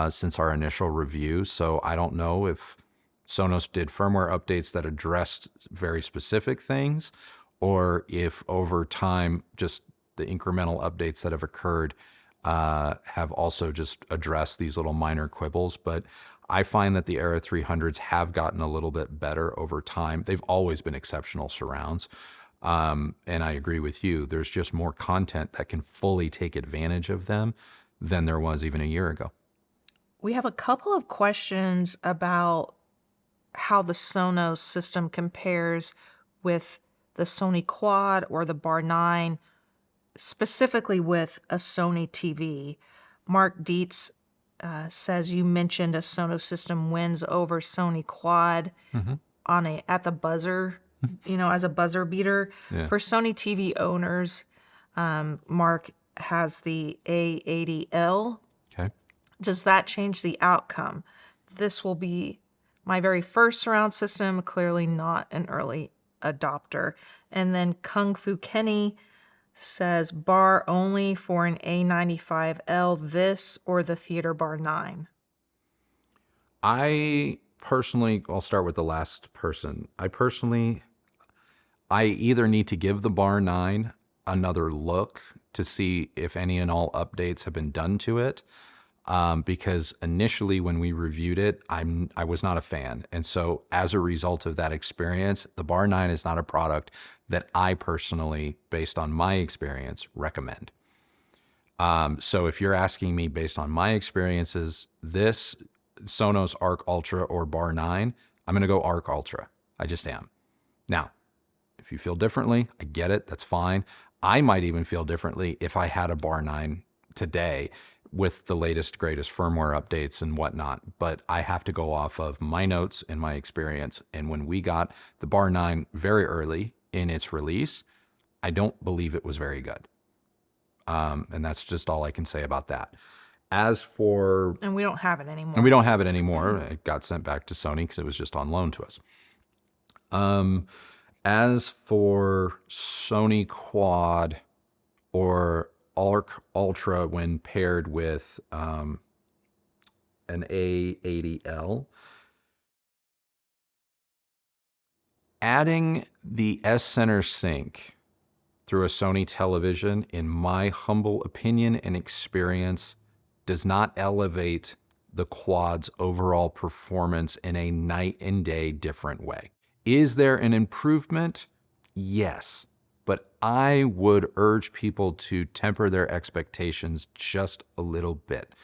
B: since our initial review. So I don't know if Sonos did firmware updates that addressed very specific things, or if over time, just the incremental updates that have occurred have also just addressed these little minor quibbles. But I find that the Era 300s have gotten a little bit better over time. They've always been exceptional surrounds. And I agree with you. There's just more content that can fully take advantage of them than there was even a year ago.
A: We have a couple of questions about how the Sonos system compares with the Sony Quad or the Bar 9, specifically with a Sony TV. Mark Dietz says you mentioned a Sonos system wins over Sony Quad at the buzzer, as a buzzer beater.
B: Yeah.
A: For Sony TV owners, Mark has the A80L.
B: Okay.
A: Does that change the outcome? This will be my very first surround system, clearly not an early adopter. And then Kung Fu Kenny says bar only for an A95L, this or the Theater Bar 9.
B: I'll start with the last person. I either need to give the Bar 9 another look to see if any and all updates have been done to it. Because initially when we reviewed it, I was not a fan. And so as a result of that experience, the Bar 9 is not a product that I personally, based on my experience, recommend. So if you're asking me based on my experiences, this Sonos Arc Ultra or Bar 9, I'm going to go Arc Ultra. I just am. Now, if you feel differently, I get it. That's fine. I might even feel differently if I had a Bar 9 today with the latest, greatest firmware updates and whatnot. But I have to go off of my notes and my experience. And when we got the Bar 9 very early in its release, I don't believe it was very good. And that's just all I can say about that. And
A: we don't have it anymore.
B: It got sent back to Sony because it was just on loan to us. As for Sony Quad or Arc Ultra when paired with an A80L, adding the S-Center sync through a Sony television, in my humble opinion and experience, does not elevate the Quad's overall performance in a night and day different way. Is there an improvement? Yes. But I would urge people to temper their expectations just a little bit.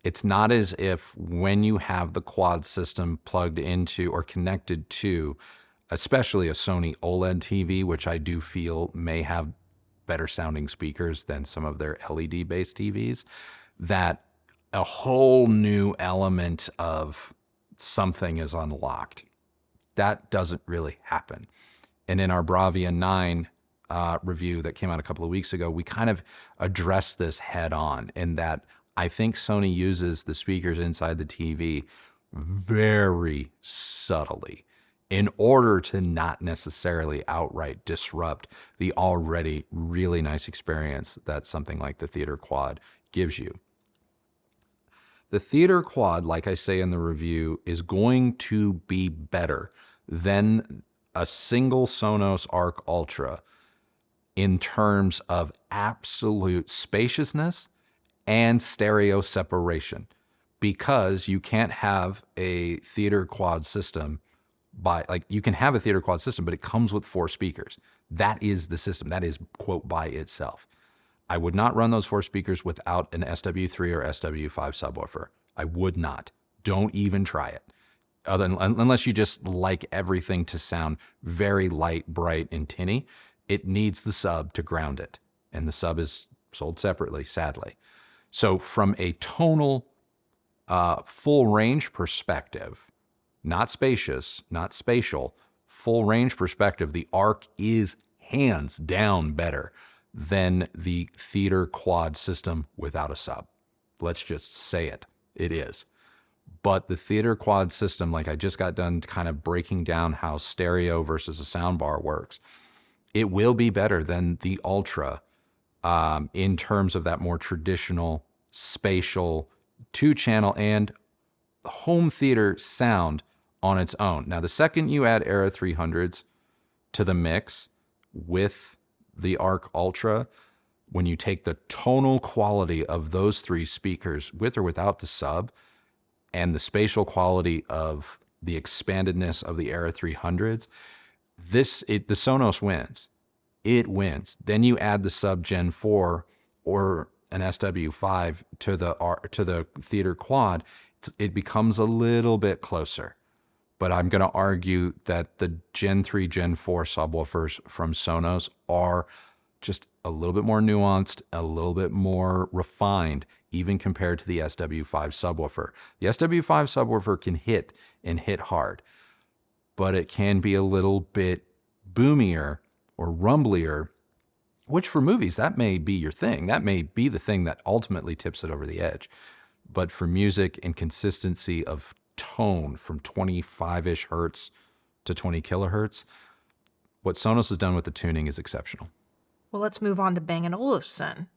B: It's not as if when you have the Quad system plugged into or connected to especially a Sony OLED TV, which I do feel may have better sounding speakers than some of their LED based TVs, that a whole new element of something is unlocked. That doesn't really happen. And in our Bravia 9 review that came out a couple of weeks ago, we kind of addressed this head on, in that I think Sony uses the speakers inside the TV very subtly in order to not necessarily outright disrupt the already really nice experience that something like the Theater Quad gives you. The Theater Quad, like I say in the review, is going to be better than a single Sonos Arc Ultra in terms of absolute spaciousness and stereo separation, because you can't have a Theater Quad system you can have a Theater Quad system, but it comes with 4 speakers. That is the system. That is, quote, by itself. I would not run those 4 speakers without an SW3 or SW5 subwoofer. I would not. Don't even try it. Unless you just like everything to sound very light, bright, and tinny, it needs the sub to ground it. And the sub is sold separately, sadly. So from a tonal, full range perspective, not spacious, not spatial, full range perspective, the Arc is hands down better than the Theater Quad system without a sub. Let's just say it. It is. But the Theater Quad system, like I just got done kind of breaking down how stereo versus a soundbar works, it will be better than the Ultra in terms of that more traditional, spatial, 2-channel and home theater sound on its own. Now, the second you add Era 300s to the mix with the Arc Ultra, when you take the tonal quality of those 3 speakers, with or without the sub, and the spatial quality of the expandedness of the Era 300s, the Sonos wins. It wins. Then you add the sub Gen 4 or an SW5 to the Theater Quad, it becomes a little bit closer. But I'm going to argue that the Gen 3, Gen 4 subwoofers from Sonos are just a little bit more nuanced, a little bit more refined, even compared to the SW5 subwoofer. The SW5 subwoofer can hit and hit hard, but it can be a little bit boomier or rumblier, which for movies, that may be your thing. That may be the thing that ultimately tips it over the edge. But for music and consistency of tone from 25-ish hertz to 20 kilohertz, what Sonos has done with the tuning is exceptional.
A: Well, let's move on to Bang & Olufsen.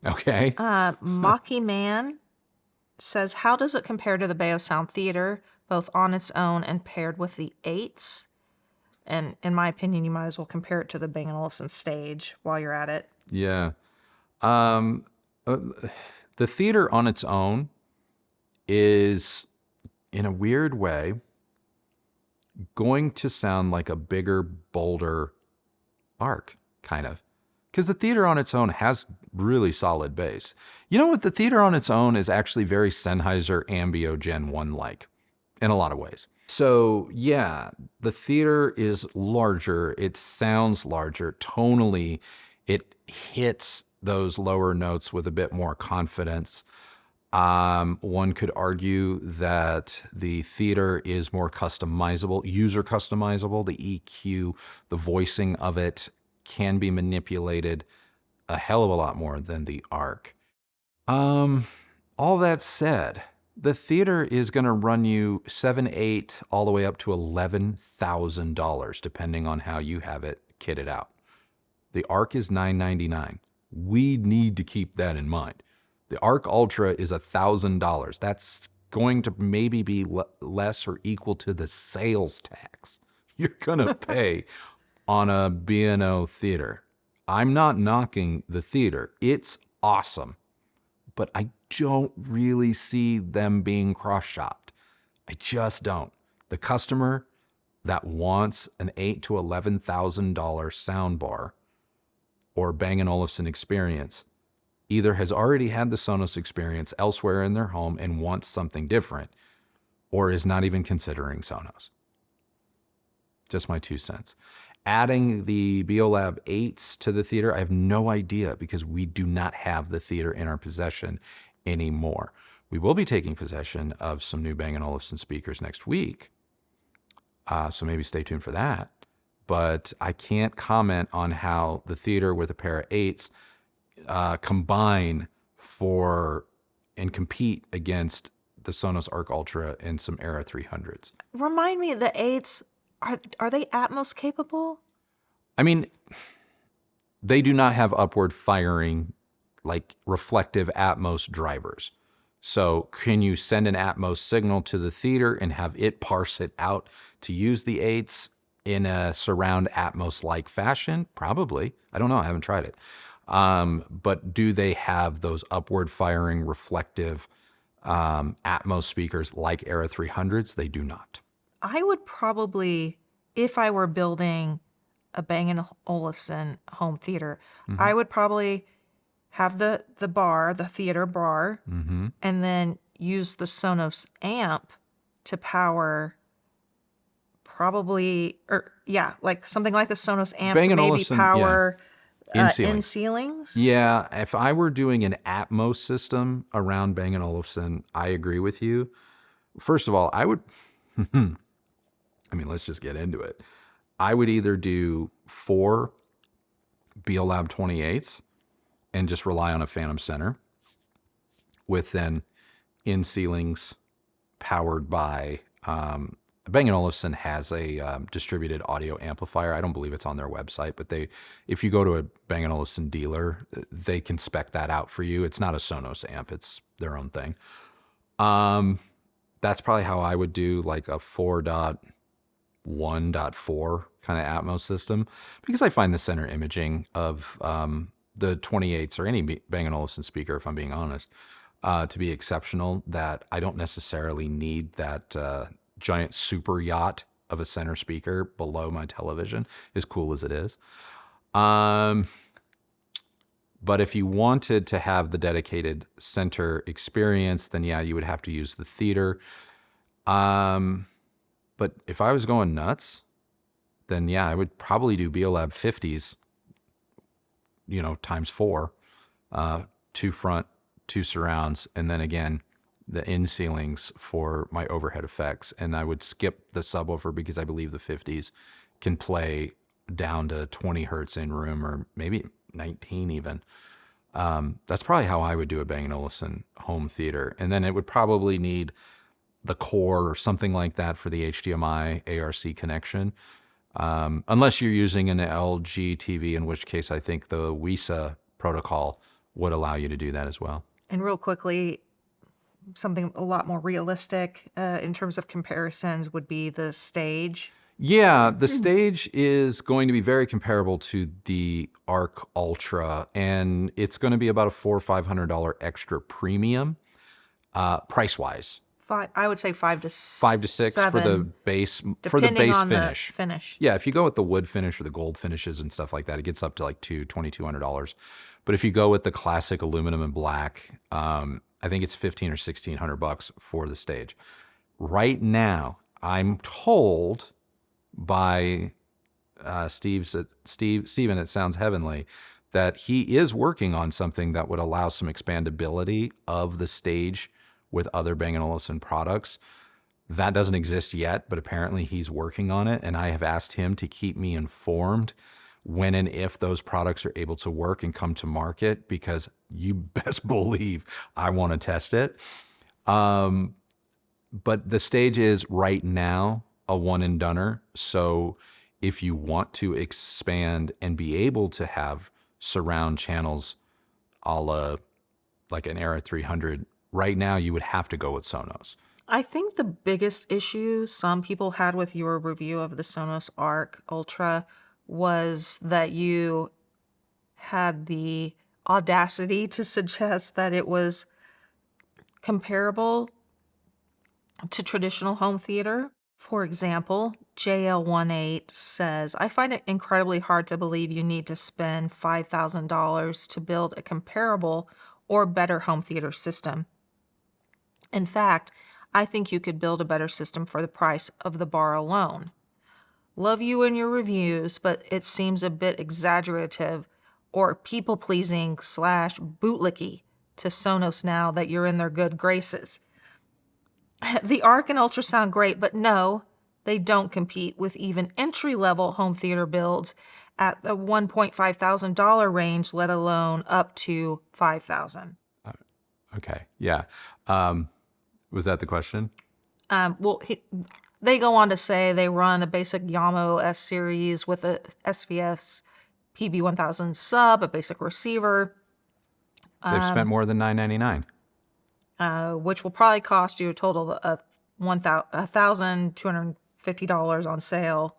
B: Okay.
A: Mocky Man says, how does it compare to the Bose Sound Theater, both on its own and paired with the 8s? And in my opinion, you might as well compare it to the Bang & Olufsen Stage while you're at it.
B: Yeah. The theater on its own is, in a weird way, going to sound like a bigger, bolder Arc, kind of. Because the theater on its own has really solid bass. You know what? The theater on its own is actually very Sennheiser Ambio Gen 1-like in a lot of ways. So yeah, the theater is larger. It sounds larger. Tonally, it hits those lower notes with a bit more confidence. One could argue that the theater is more customizable, user customizable. The EQ, the voicing of it can be manipulated a hell of a lot more than the Arc. All that said, the theater is going to run you $7,000, $8,000, all the way up to $11,000, depending on how you have it kitted out. The Arc is $999. We need to keep that in mind. The Arc Ultra is $1,000. That's going to maybe be less or equal to the sales tax you're going to pay on a B&O theater. I'm not knocking the theater. It's awesome. But I don't really see them being cross-shopped. I just don't. The customer that wants an $8,000 to $11,000 soundbar or Bang & Olufsen experience either has already had the Sonos experience elsewhere in their home and wants something different, or is not even considering Sonos. Just my 2 cents. Adding the Beolab 8s to the theater, I have no idea because we do not have the theater in our possession anymore. We will be taking possession of some new Bang & Olufsen speakers next week, so maybe stay tuned for that. But I can't comment on how the theater with a pair of 8s combine for and compete against the Sonos Arc Ultra and some Era 300s.
A: Remind me, the 8s, are they Atmos capable?
B: I mean, they do not have upward firing, like reflective Atmos drivers. So can you send an Atmos signal to the theater and have it parse it out to use the 8s in a surround Atmos-like fashion? Probably. I don't know. I haven't tried it. But do they have those upward firing reflective Atmos speakers like Era 300s? They do not.
A: I would probably, if I were building a Bang & Olufsen home theater, I would probably have the bar, the theater bar, and then use the Sonos amp to power like something like the Sonos amp
B: Bang
A: to
B: &
A: maybe
B: Olufsen,
A: power
B: in-ceilings.
A: in-ceilings.
B: Yeah, if I were doing an Atmos system around Bang & Olufsen, I agree with you. First of all, I would, let's just get into it. I would either do 4 Beolab 28s and just rely on a Phantom Center with then in-ceilings powered by, Bang & Olufsen has a distributed audio amplifier. I don't believe it's on their website, but if you go to a Bang & Olufsen dealer, they can spec that out for you. It's not a Sonos amp. It's their own thing. That's probably how I would do like a 4.1.4 kind of Atmos system, because I find the center imaging of the 28s or any Bang & Olufsen speaker, if I'm being honest, to be exceptional, that I don't necessarily need that giant super yacht of a center speaker below my television, as cool as it is. But if you wanted to have the dedicated center experience, then yeah, you would have to use the theater. But if I was going nuts, then yeah, I would probably do Beolab 50s, times 4, 2 front, 2 surrounds, and then again, the in-ceilings for my overhead effects. And I would skip the subwoofer because I believe the 50s can play down to 20 hertz in room, or maybe 19 even. That's probably how I would do a Bang & Olufsen home theater. And then it would probably need the core or something like that for the HDMI ARC connection. Unless you're using an LG TV, in which case I think the WISA protocol would allow you to do that as well.
A: And real quickly, something a lot more realistic in terms of comparisons would be the stage.
B: Yeah, the stage is going to be very comparable to the Arc Ultra, and it's going to be about a $400 or $500 extra premium, price-wise.
A: I would say 5 to
B: 5 to 6 for the base
A: on
B: finish.
A: The finish.
B: Yeah, if you go with the wood finish or the gold finishes and stuff like that, it gets up to like $2,200. But if you go with the classic aluminum and black, I think it's $1,500 or $1,600 for the stage. Right now, I'm told by Steven at Sounds Heavenly that he is working on something that would allow some expandability of the stage with other Bang & Olufsen products. That doesn't exist yet, but apparently he's working on it, and I have asked him to keep me informed when and if those products are able to work and come to market, because you best believe I want to test it. But the stage is right now a one and doneer. So if you want to expand and be able to have surround channels a la like an Era 300, right now you would have to go with Sonos.
A: I think the biggest issue some people had with your review of the Sonos Arc Ultra was that you had the audacity to suggest that it was comparable to traditional home theater. For example, JL18 says, I find it incredibly hard to believe you need to spend $5,000 to build a comparable or better home theater system. In fact, I think you could build a better system for the price of the bar alone. Love you and your reviews, but it seems a bit exaggerative or people-pleasing / bootlicky to Sonos now that you're in their good graces. The Arc and Ultra sound great, but no, they don't compete with even entry-level home theater builds at the $1,500 range, let alone up to $5,000.
B: Okay, yeah. Was that the question?
A: They go on to say they run a basic Yamo S series with a SVS PB1000 sub, a basic receiver.
B: They've spent more than $999.
A: Which will probably cost you a total of $1,250 on sale,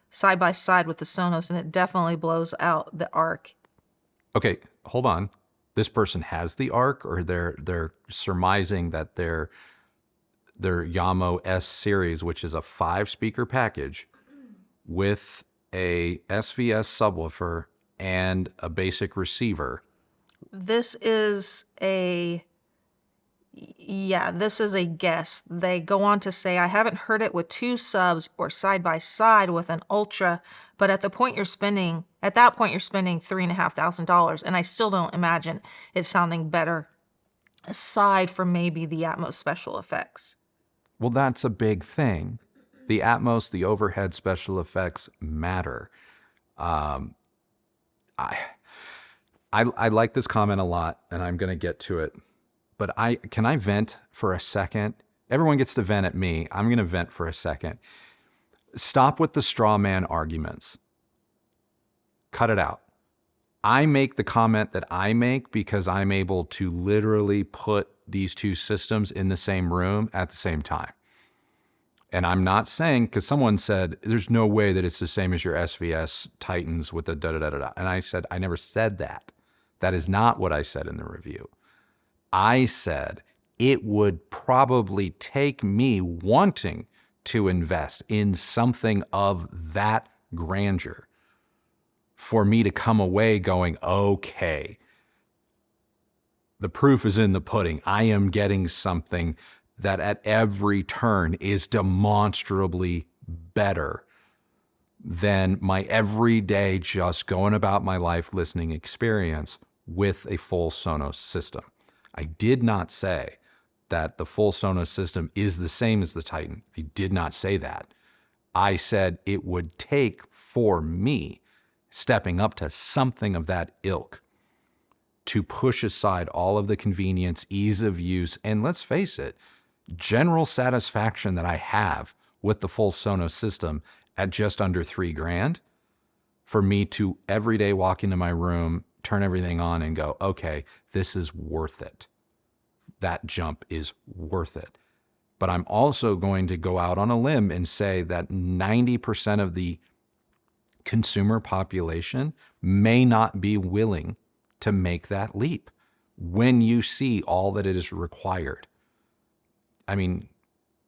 A: side by side with the Sonos, and it definitely blows out the Arc.
B: Okay, hold on. This person has the Arc, or they're surmising that their Yamo S series, which is a 5-speaker package with a SVS subwoofer and a basic receiver.
A: This is a guess. They go on to say, I haven't heard it with 2 subs or side by side with an Ultra, but at that point you're spending $3,500, and I still don't imagine it sounding better aside from maybe the Atmos special effects.
B: Well, that's a big thing. The Atmos, the overhead special effects matter. I like this comment a lot, and I'm going to get to it. But can I vent for a second? Everyone gets to vent at me. I'm going to vent for a second. Stop with the straw man arguments. Cut it out. I make the comment that I make because I'm able to literally put these 2 systems in the same room at the same time. And I'm not saying, because someone said, there's no way that it's the same as your SVS Titans with the da-da-da-da-da. And I said, I never said that. That is not what I said in the review. I said it would probably take me wanting to invest in something of that grandeur for me to come away going, okay, the proof is in the pudding. I am getting something that at every turn is demonstrably better than my everyday just going about my life listening experience with a full Sonos system. I did not say that the full Sonos system is the same as the Titan. I did not say that. I said it would take for me stepping up to something of that ilk to push aside all of the convenience, ease of use, and let's face it, general satisfaction that I have with the full Sonos system at just under $3,000 for me to every day walk into my room, turn everything on and go, okay, this is worth it. That jump is worth it. But I'm also going to go out on a limb and say that 90% of the consumer population may not be willing to make that leap when you see all that it is required. I mean,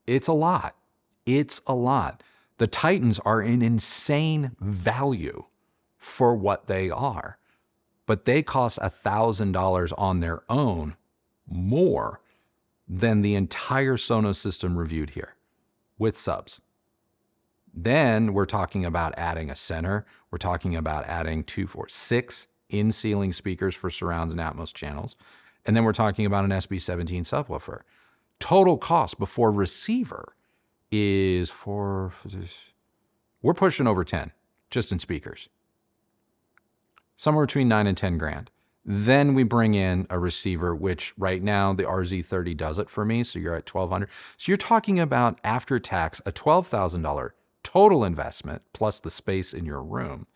B: it's a lot. It's a lot. The Titans are an insane value for what they are, but they cost $1,000 on their own more than the entire Sonos system reviewed here with subs. Then we're talking about adding a center. We're talking about adding 2, 4, 6 in-ceiling speakers for surrounds and Atmos channels. And then we're talking about an SB17 subwoofer. Total cost before receiver is we're pushing over 10 just in speakers. Somewhere between 9 and 10 grand. Then we bring in a receiver, which right now the RZ30 does it for me. So you're at $1,200. So you're talking about after tax, a $12,000 total investment plus the space in your room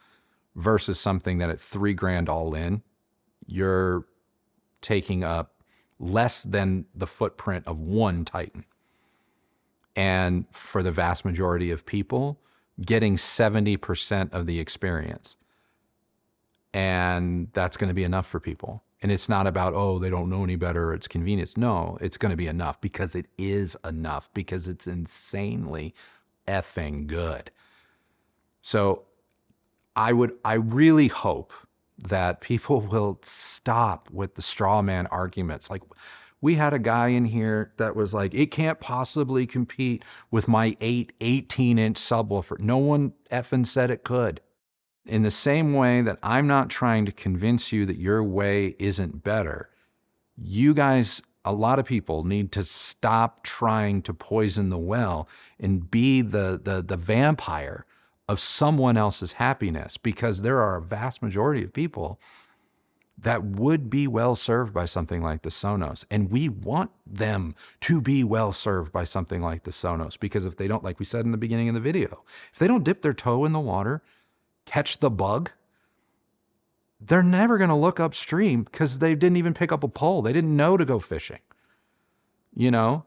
B: versus something that at $3,000 all in, you're taking up less than the footprint of one Titan. And for the vast majority of people, getting 70% of the experience. And that's going to be enough for people. And it's not about, oh, they don't know any better, it's convenience. No, it's going to be enough because it is enough, because it's insanely effing good. So I really hope that people will stop with the straw man arguments. Like, We had a guy in here that was like, it can't possibly compete with my 18-inch subwoofer. No one effing said it could. In the same way that I'm not trying to convince you that your way isn't better, you guys, a lot of people need to stop trying to poison the well and be the vampire of someone else's happiness, because there are a vast majority of people that would be well served by something like the Sonos. And we want them to be well served by something like the Sonos, because if they don't, like we said in the beginning of the video, if they don't dip their toe in the water, catch the bug, they're never going to look upstream because they didn't even pick up a pole. They didn't know to go fishing. You know,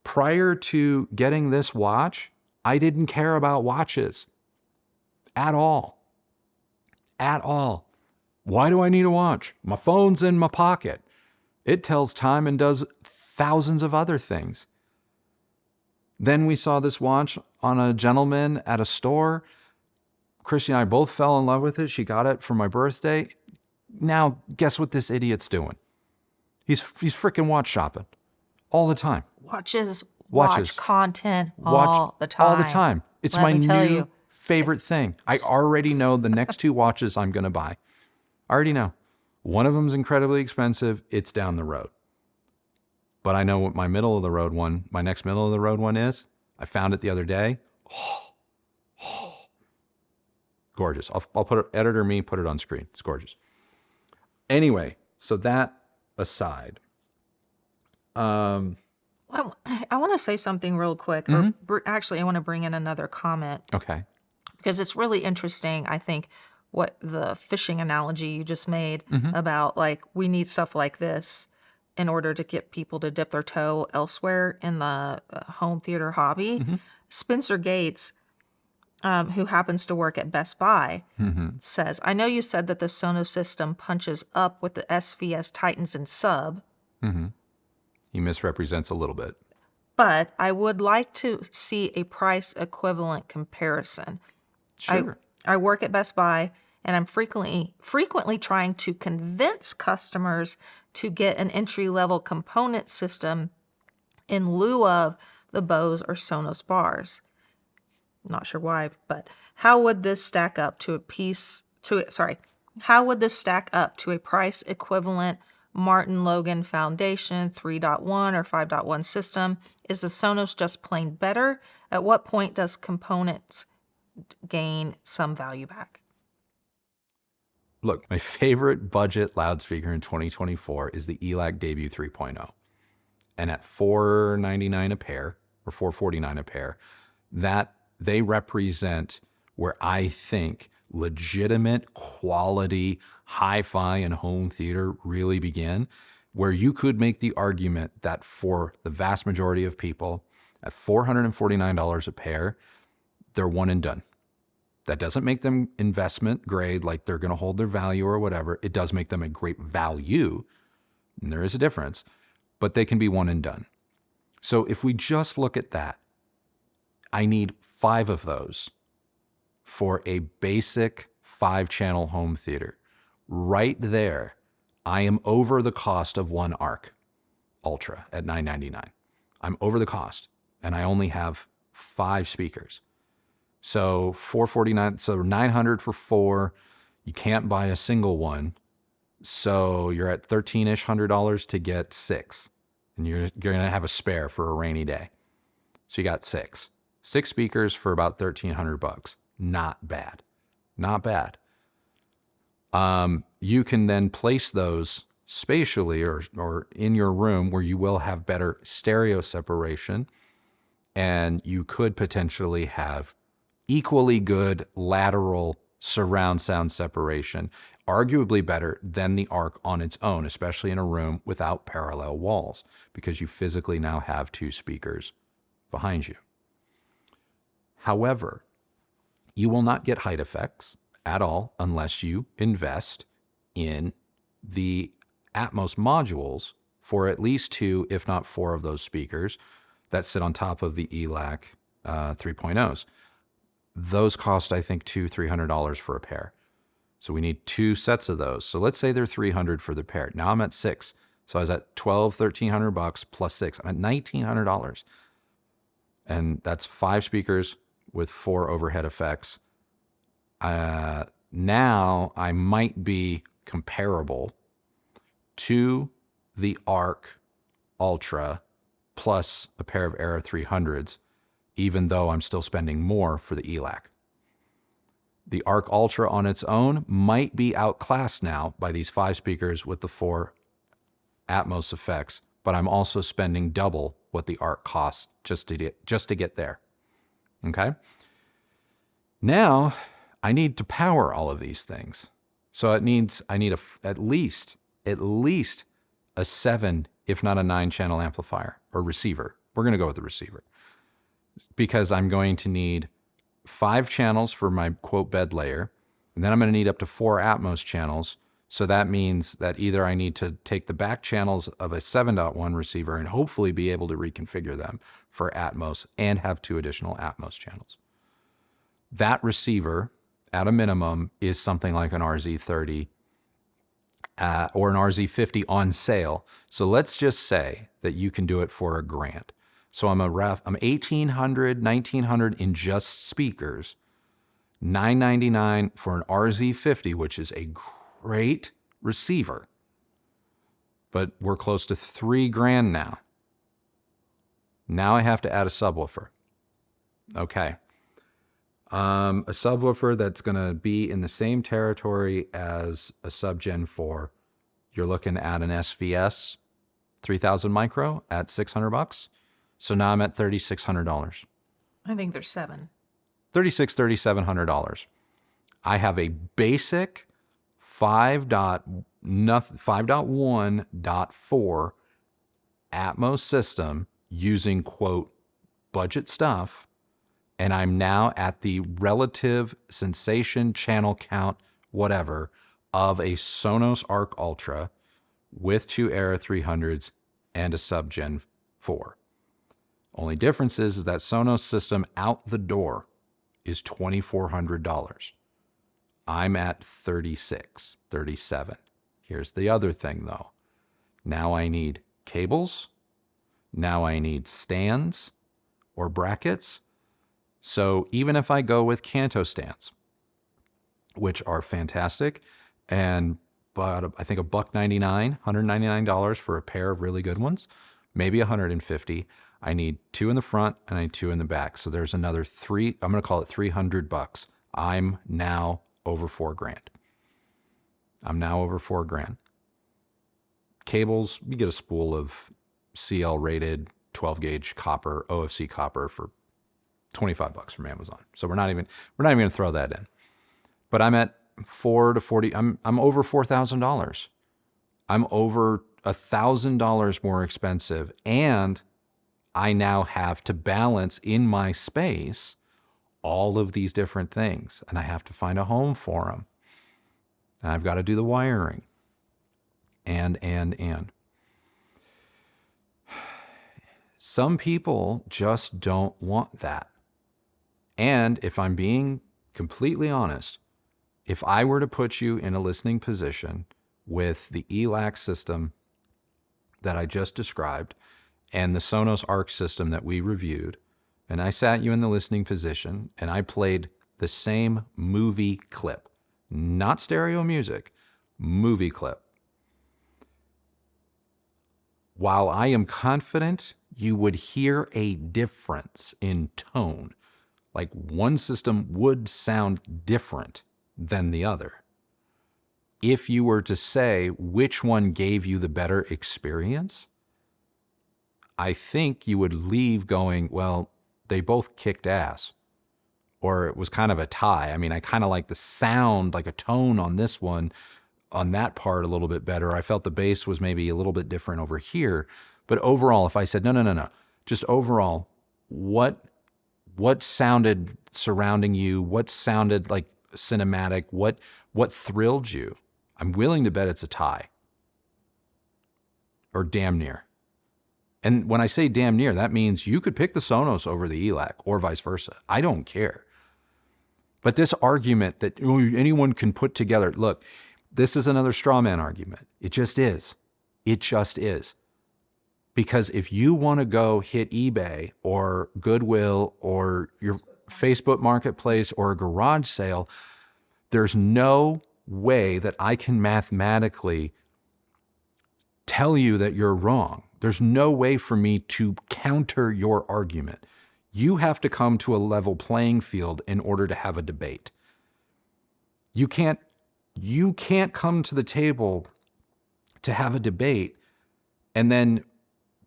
B: prior to getting this watch, I didn't care about watches at all. At all. Why do I need a watch? My phone's in my pocket. It tells time and does thousands of other things. Then we saw this watch on a gentleman at a store. Christy and I both fell in love with it. She got it for my birthday. Now, guess what this idiot's doing? He's freaking watch shopping all the time.
A: Watches. Watch content all the time.
B: All the time. It's my new favorite thing. I already know the next 2 watches I'm going to buy. I already know. One of them's incredibly expensive. It's down the road. But I know what my next middle of the road one is. I found it the other day. Gorgeous. I'll put it, editor me, put it on screen. It's gorgeous. Anyway, so that aside.
A: I want to say something real quick. Mm-hmm. Or actually, I want to bring in another comment.
B: Okay.
A: Because it's really interesting, I think, what the fishing analogy you just made about, like, we need stuff like this in order to get people to dip their toe elsewhere in the home theater hobby. Spencer Gates, who happens to work at Best Buy, says, I know you said that the Sonos system punches up with the SVS Titans and Sub.
B: He misrepresents a little bit.
A: But I would like to see a price equivalent comparison.
B: Sure.
A: I work at Best Buy, and I'm frequently trying to convince customers to get an entry-level component system in lieu of the Bose or Sonos bars. Not sure why, but how would this stack up to a price equivalent Martin Logan Foundation 3.1 or 5.1 system? Is the Sonos just plain better? At what point does components gain some value back?
B: Look, my favorite budget loudspeaker in 2024 is the ELAC Debut 3.0. And at $499 a pair, or $449 a pair, that they represent where I think legitimate quality hi-fi and home theater really begin, where you could make the argument that for the vast majority of people, at $449 a pair, they're one and done. That doesn't make them investment grade, like they're going to hold their value or whatever. It does make them a great value, and there is a difference, but they can be one and done. So if we just look at that, I need 5 of those for a basic 5-channel home theater. Right there, I am over the cost of one ARC Ultra at $999. I'm over the cost, and I only have 5 speakers. So $449, so $900 for 4. You can't buy a single one. So you're at $1,300 to get 6. And you're going to have a spare for a rainy day. So you got 6. 6 speakers for about $1,300. Not bad. Not bad. You can then place those spatially or in your room where you will have better stereo separation. And you could potentially have equally good lateral surround sound separation, arguably better than the ARC on its own, especially in a room without parallel walls, because you physically now have 2 speakers behind you. However, you will not get height effects at all unless you invest in the Atmos modules for at least 2, if not 4 of those speakers that sit on top of the ELAC 3.0s. Those cost, I think, $200-300 for a pair. So we need 2 sets of those. So let's say they're $300 for the pair. Now I'm at 6. So I was at $1,300 plus $6. I'm at $1,900. And that's 5 speakers with 4 overhead effects. Now I might be comparable to the ARC Ultra plus a pair of Era 300s, even though I'm still spending more for the ELAC. The ARC Ultra on its own might be outclassed now by these 5 speakers with the 4 Atmos effects, but I'm also spending double what the ARC costs just to get there. Okay? Now, I need to power all of these things. So I need at least a 7, if not a 9-channel amplifier or receiver. We're going to go with the receiver because I'm going to need 5 channels for my quote bed layer, and then I'm going to need up to 4 Atmos channels. So that means that either I need to take the back channels of a 7.1 receiver and hopefully be able to reconfigure them for Atmos and have 2 additional Atmos channels. That receiver, at a minimum, is something like an RZ30 or an RZ50 on sale. So let's just say that you can do it for $1,000. So I'm $1,800, $1,900 in just speakers, $999 for an RZ50, which is a great receiver, but we're close to $3,000 now. Now I have to add a subwoofer. Okay. A subwoofer that's going to be in the same territory as a Sub Gen 4. You're looking at an SVS 3000 micro at $600. So now I'm at $3,600.
A: I think there's 7.
B: $3,700. I have a basic 5.1.4 Atmos system using quote budget stuff, and I'm now at the relative sensation, channel count, whatever, of a Sonos Arc Ultra with 2 Era 300s and a Sub Gen 4. Only difference is that Sonos system out the door is $2,400. I'm at $36, $37. Here's the other thing though. Now I need cables. Now I need stands or brackets. So even if I go with Kanto stands, which are fantastic, and but I think $199, $199 for a pair of really good ones, maybe $150. I need 2 in the front and I need 2 in the back. So there's another 3. I'm going to call it $300. I'm now over $4,000. I'm now over $4,000. Cables, you get a spool of CL rated 12 gauge copper, OFC copper for $25 from Amazon. So we're not even going to throw that in. But I'm at $4,000 to $40,000. I'm over $4,000. I'm over $1,000 more expensive, and I now have to balance in my space all of these different things, and I have to find a home for them. And I've got to do the wiring. And. Some people just don't want that. And if I'm being completely honest, if I were to put you in a listening position with the ELAC system that I just described and the Sonos Arc system that we reviewed, and I sat you in the listening position and I played the same movie clip, not stereo music, movie clip. While I am confident you would hear a difference in tone, like one system would sound different than the other. If you were to say which one gave you the better experience, I think you would leave going, well, they both kicked ass. Or it was kind of a tie. I mean, I kind of like the sound, like a tone on this one, on that part a little bit better. I felt the bass was maybe a little bit different over here. But overall, if I said, no, just overall, what sounded surrounding you? What sounded like cinematic? What thrilled you? I'm willing to bet it's a tie. Or damn near. And when I say damn near, that means you could pick the Sonos over the ELAC or vice versa. I don't care. But this argument that anyone can put together, look, this is another straw man argument. It just is. It just is. Because if you want to go hit eBay or Goodwill or your Facebook Marketplace or a garage sale, there's no way that I can mathematically tell you that you're wrong. There's no way for me to counter your argument. You have to come to a level playing field in order to have a debate. You can't come to the table to have a debate and then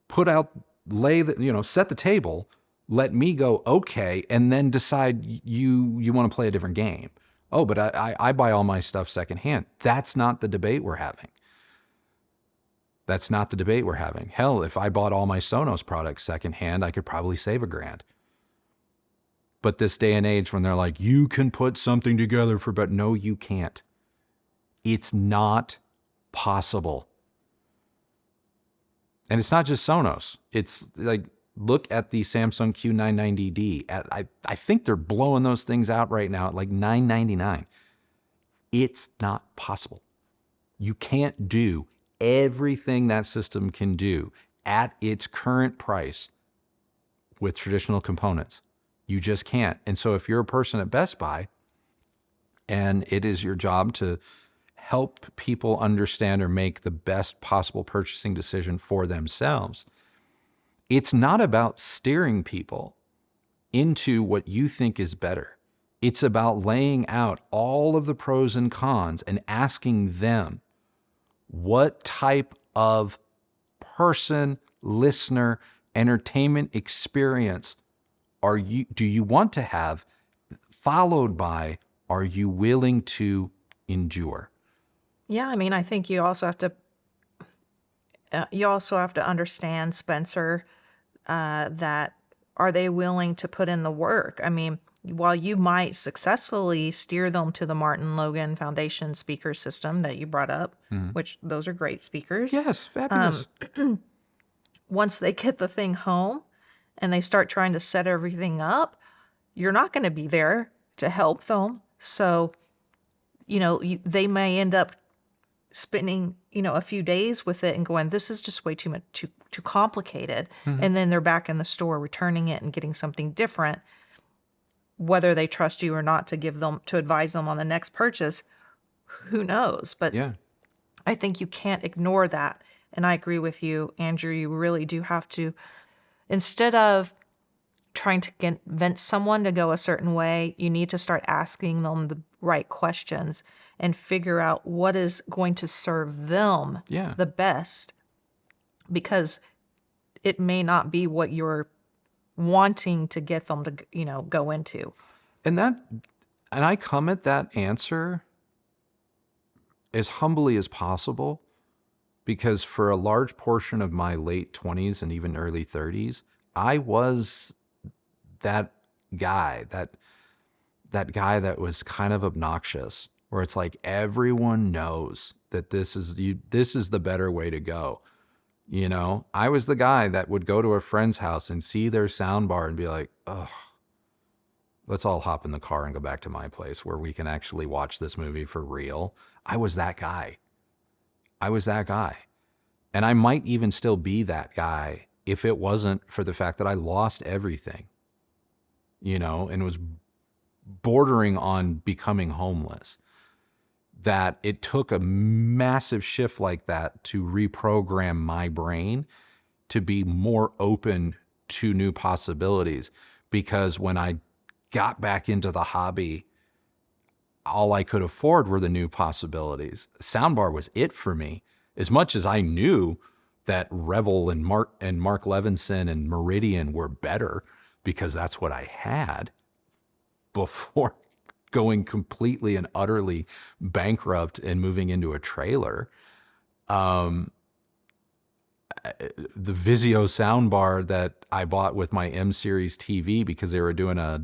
B: set the table, let me go, okay, and then decide you want to play a different game. Oh, but I buy all my stuff secondhand. That's not the debate we're having. That's not the debate we're having. Hell, if I bought all my Sonos products secondhand, I could probably save $1,000. But this day and age when they're like, you can put something together but no, you can't. It's not possible. And it's not just Sonos. It's like, look at the Samsung Q990D. I think they're blowing those things out right now at like $999. It's not possible. You can't do everything that system can do at its current price with traditional components. You just can't. And so if you're a person at Best Buy and it is your job to help people understand or make the best possible purchasing decision for themselves, it's not about steering people into what you think is better. It's about laying out all of the pros and cons and asking them, what type of person, listener, entertainment experience do you want to have, followed by, are you willing to endure?
A: Yeah, I mean, I think you also have to understand, Spencer, that are they willing to put in the work? I mean, while you might successfully steer them to the Martin Logan Foundation speaker system that you brought up, which those are great speakers.
B: Yes, fabulous.
A: Once they get the thing home and they start trying to set everything up, you're not going to be there to help them. So, they may end up spending, a few days with it and going, this is just way too much, too complicated. And then they're back in the store returning it and getting something different. Whether they trust you or not to advise them on the next purchase, who knows? But yeah. I think you can't ignore that. And I agree with you, Andrew. You really do have to, instead of trying to convince someone to go a certain way, you need to start asking them the right questions and figure out what is going to serve them the best, because it may not be what you're wanting to get them to, go into.
B: And I come at that answer as humbly as possible, because for a large portion of my late 20s and even early 30s, I was that guy that was kind of obnoxious, where it's like everyone knows that this is the better way to go. I was the guy that would go to a friend's house and see their soundbar and be like, ugh, let's all hop in the car and go back to my place where we can actually watch this movie for real. I was that guy. And I might even still be that guy if it wasn't for the fact that I lost everything, and was bordering on becoming homeless. That it took a massive shift like that to reprogram my brain to be more open to new possibilities. Because when I got back into the hobby, all I could afford were the new possibilities. Soundbar was it for me. As much as I knew that Revel and Mark Levinson and Meridian were better, because that's what I had before going completely and utterly bankrupt and moving into a trailer. The Vizio soundbar that I bought with my M Series TV, because they were doing I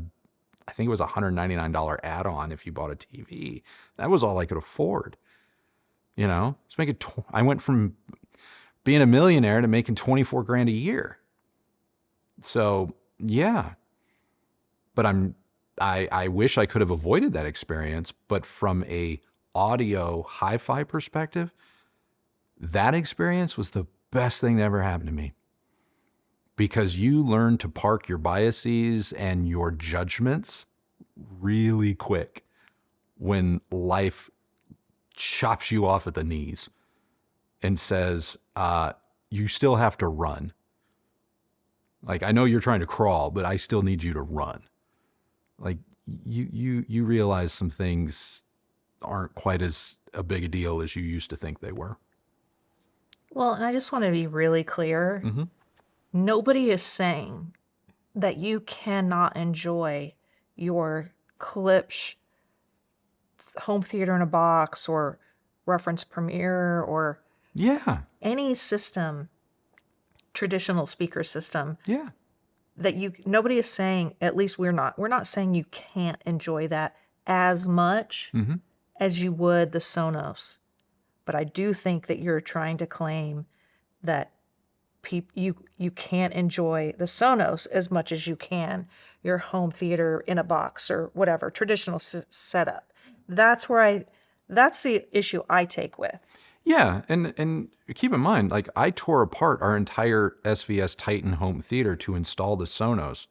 B: think it was $199 add-on if you bought a TV. That was all I could afford. I went from being a millionaire to making $24,000 a year. So yeah, but I wish I could have avoided that experience. But from a audio hi-fi perspective, That experience was the best thing that ever happened to me, because you learn to park your biases and your judgments really quick when life chops you off at the knees and says, you still have to run. Like, I know you're trying to crawl, but I still need you to run. Like, you realize some things aren't quite as a big a deal as you used to think they were.
A: Well, and I just want to be really clear.
B: Mm-hmm.
A: Nobody is saying that you cannot enjoy your Klipsch home theater in a box or reference Premiere or any system, traditional speaker system.
B: Yeah.
A: That nobody is saying, at least we're not saying you can't enjoy that as much as you would the Sonos. But I do think that you're trying to claim that you can't enjoy the Sonos as much as you can your home theater in a box or whatever traditional setup. That's the issue I take with.
B: Yeah, and keep in mind, like, I tore apart our entire SVS Titan home theater to install the Sonos.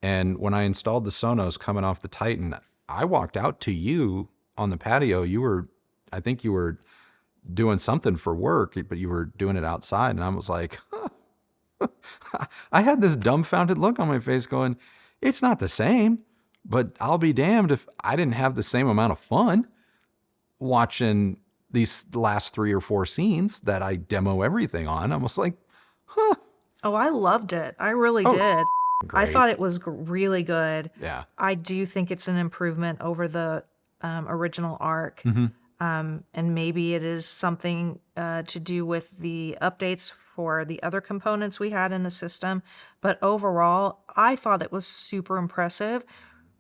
B: And when I installed the Sonos coming off the Titan, I walked out to you on the patio. I think you were doing something for work, but you were doing it outside. And I was like, I had this dumbfounded look on my face going, it's not the same, but I'll be damned if I didn't have the same amount of fun watching these last 3 or 4 scenes that I demo everything on. I was like, huh.
A: Oh, I loved it. I really did.
B: Great.
A: I thought it was really good.
B: Yeah.
A: I do think it's an improvement over the original ARC. And maybe it is something to do with the updates for the other components we had in the system. But overall, I thought it was super impressive,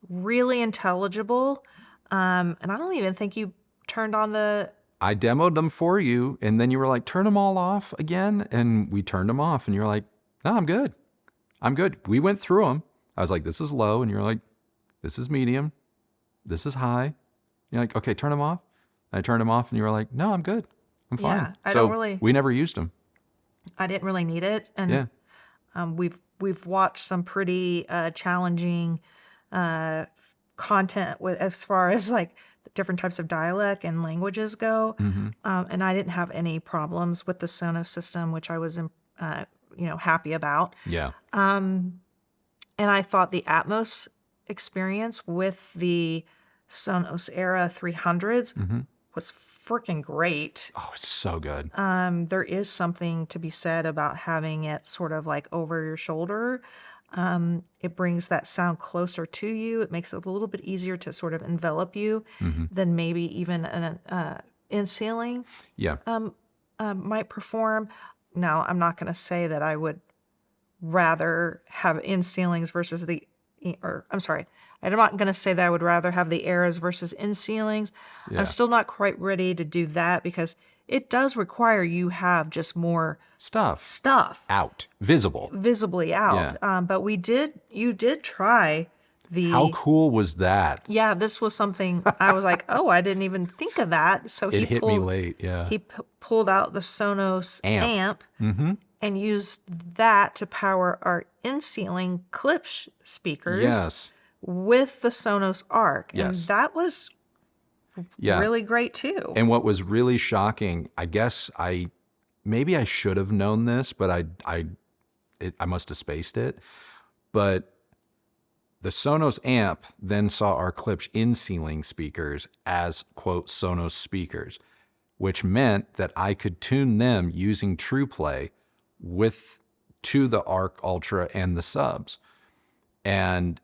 A: really intelligible. And I don't even think you turned on
B: I demoed them for you, and then you were like, turn them all off again. And we turned them off, and you're like, no, I'm good. I'm good. We went through them. I was like, this is low. And you're like, this is medium. This is high. You're like, okay, turn them off. I turned them off, and you were like, no, I'm good. I'm fine.
A: Yeah,
B: we never used them.
A: I didn't really need it. And we've watched some pretty challenging content as far as like different types of dialect and languages go. And I didn't have any problems with the Sonos system, which I was happy about.
B: Yeah.
A: And I thought the Atmos experience with the Sonos Era 300s was freaking great.
B: Oh, it's so good.
A: There is something to be said about having it sort of like over your shoulder. It brings that sound closer to you. It makes it a little bit easier to sort of envelop you than maybe even an in-ceiling might perform. Now, I'm not going to say that I would rather have in-ceilings versus I'm not going to say that I would rather have the Eras versus in-ceilings. Yeah. I'm still not quite ready to do that because it does require you have just more stuff
B: out, visibly
A: out. Yeah. But you did try the.
B: How cool was that?
A: Yeah, this was something I was like, oh, I didn't even think of that. So
B: it hit me late. Yeah,
A: he pulled out the Sonos amp and used that to power our in-ceiling Klipsch speakers. Yes. With the Sonos ARC. Yes. And that was really great too.
B: And what was really shocking, I guess maybe I should have known this, but I must have spaced it. But the Sonos amp then saw our Klipsch in-ceiling speakers as, quote, Sonos speakers, which meant that I could tune them using TruePlay to the ARC Ultra and the subs. And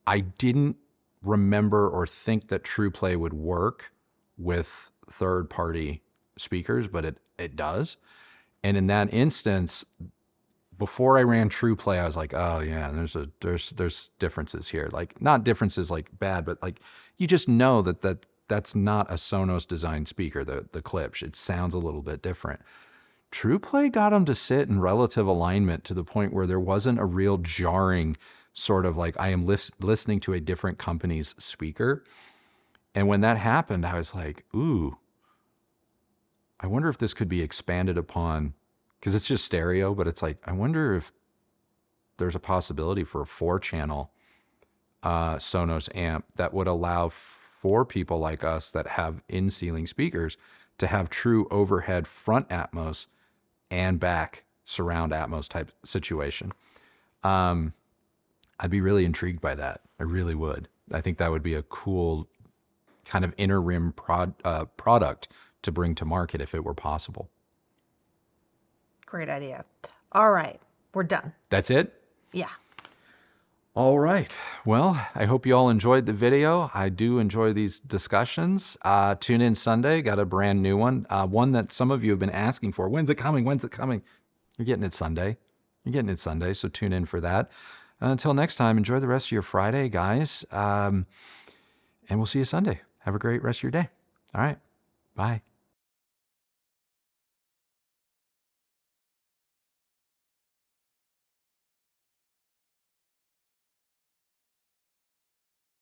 B: I didn't remember or think that TruePlay would work with third-party speakers, but it does. And in that instance, before I ran TruePlay, I was like, oh yeah, there's differences here. Like, not differences like bad, but like you just know that's not a Sonos designed speaker, the Klipsch. It sounds a little bit different. TruePlay got them to sit in relative alignment to the point where there wasn't a real jarring sort of like I am listening to a different company's speaker. And when that happened, I was like, ooh, I wonder if this could be expanded upon, because it's just stereo, but it's like, I wonder if there's a possibility for a 4-channel Sonos amp that would allow for people like us that have in-ceiling speakers to have true overhead front Atmos and back surround Atmos type situation. I'd be really intrigued by that. I really would. I think that would be a cool kind of inner rim product to bring to market if it were possible.
A: Great idea. All right, we're done.
B: That's it?
A: Yeah.
B: All right. Well, I hope you all enjoyed the video. I do enjoy these discussions. Tune in Sunday. Got a brand new one. One that some of you have been asking for. When's it coming? When's it coming? You're getting it Sunday. You're getting it Sunday, so tune in for that. Until next time, enjoy the rest of your Friday, guys. And we'll see you Sunday. Have a great rest of your day. All right. Bye.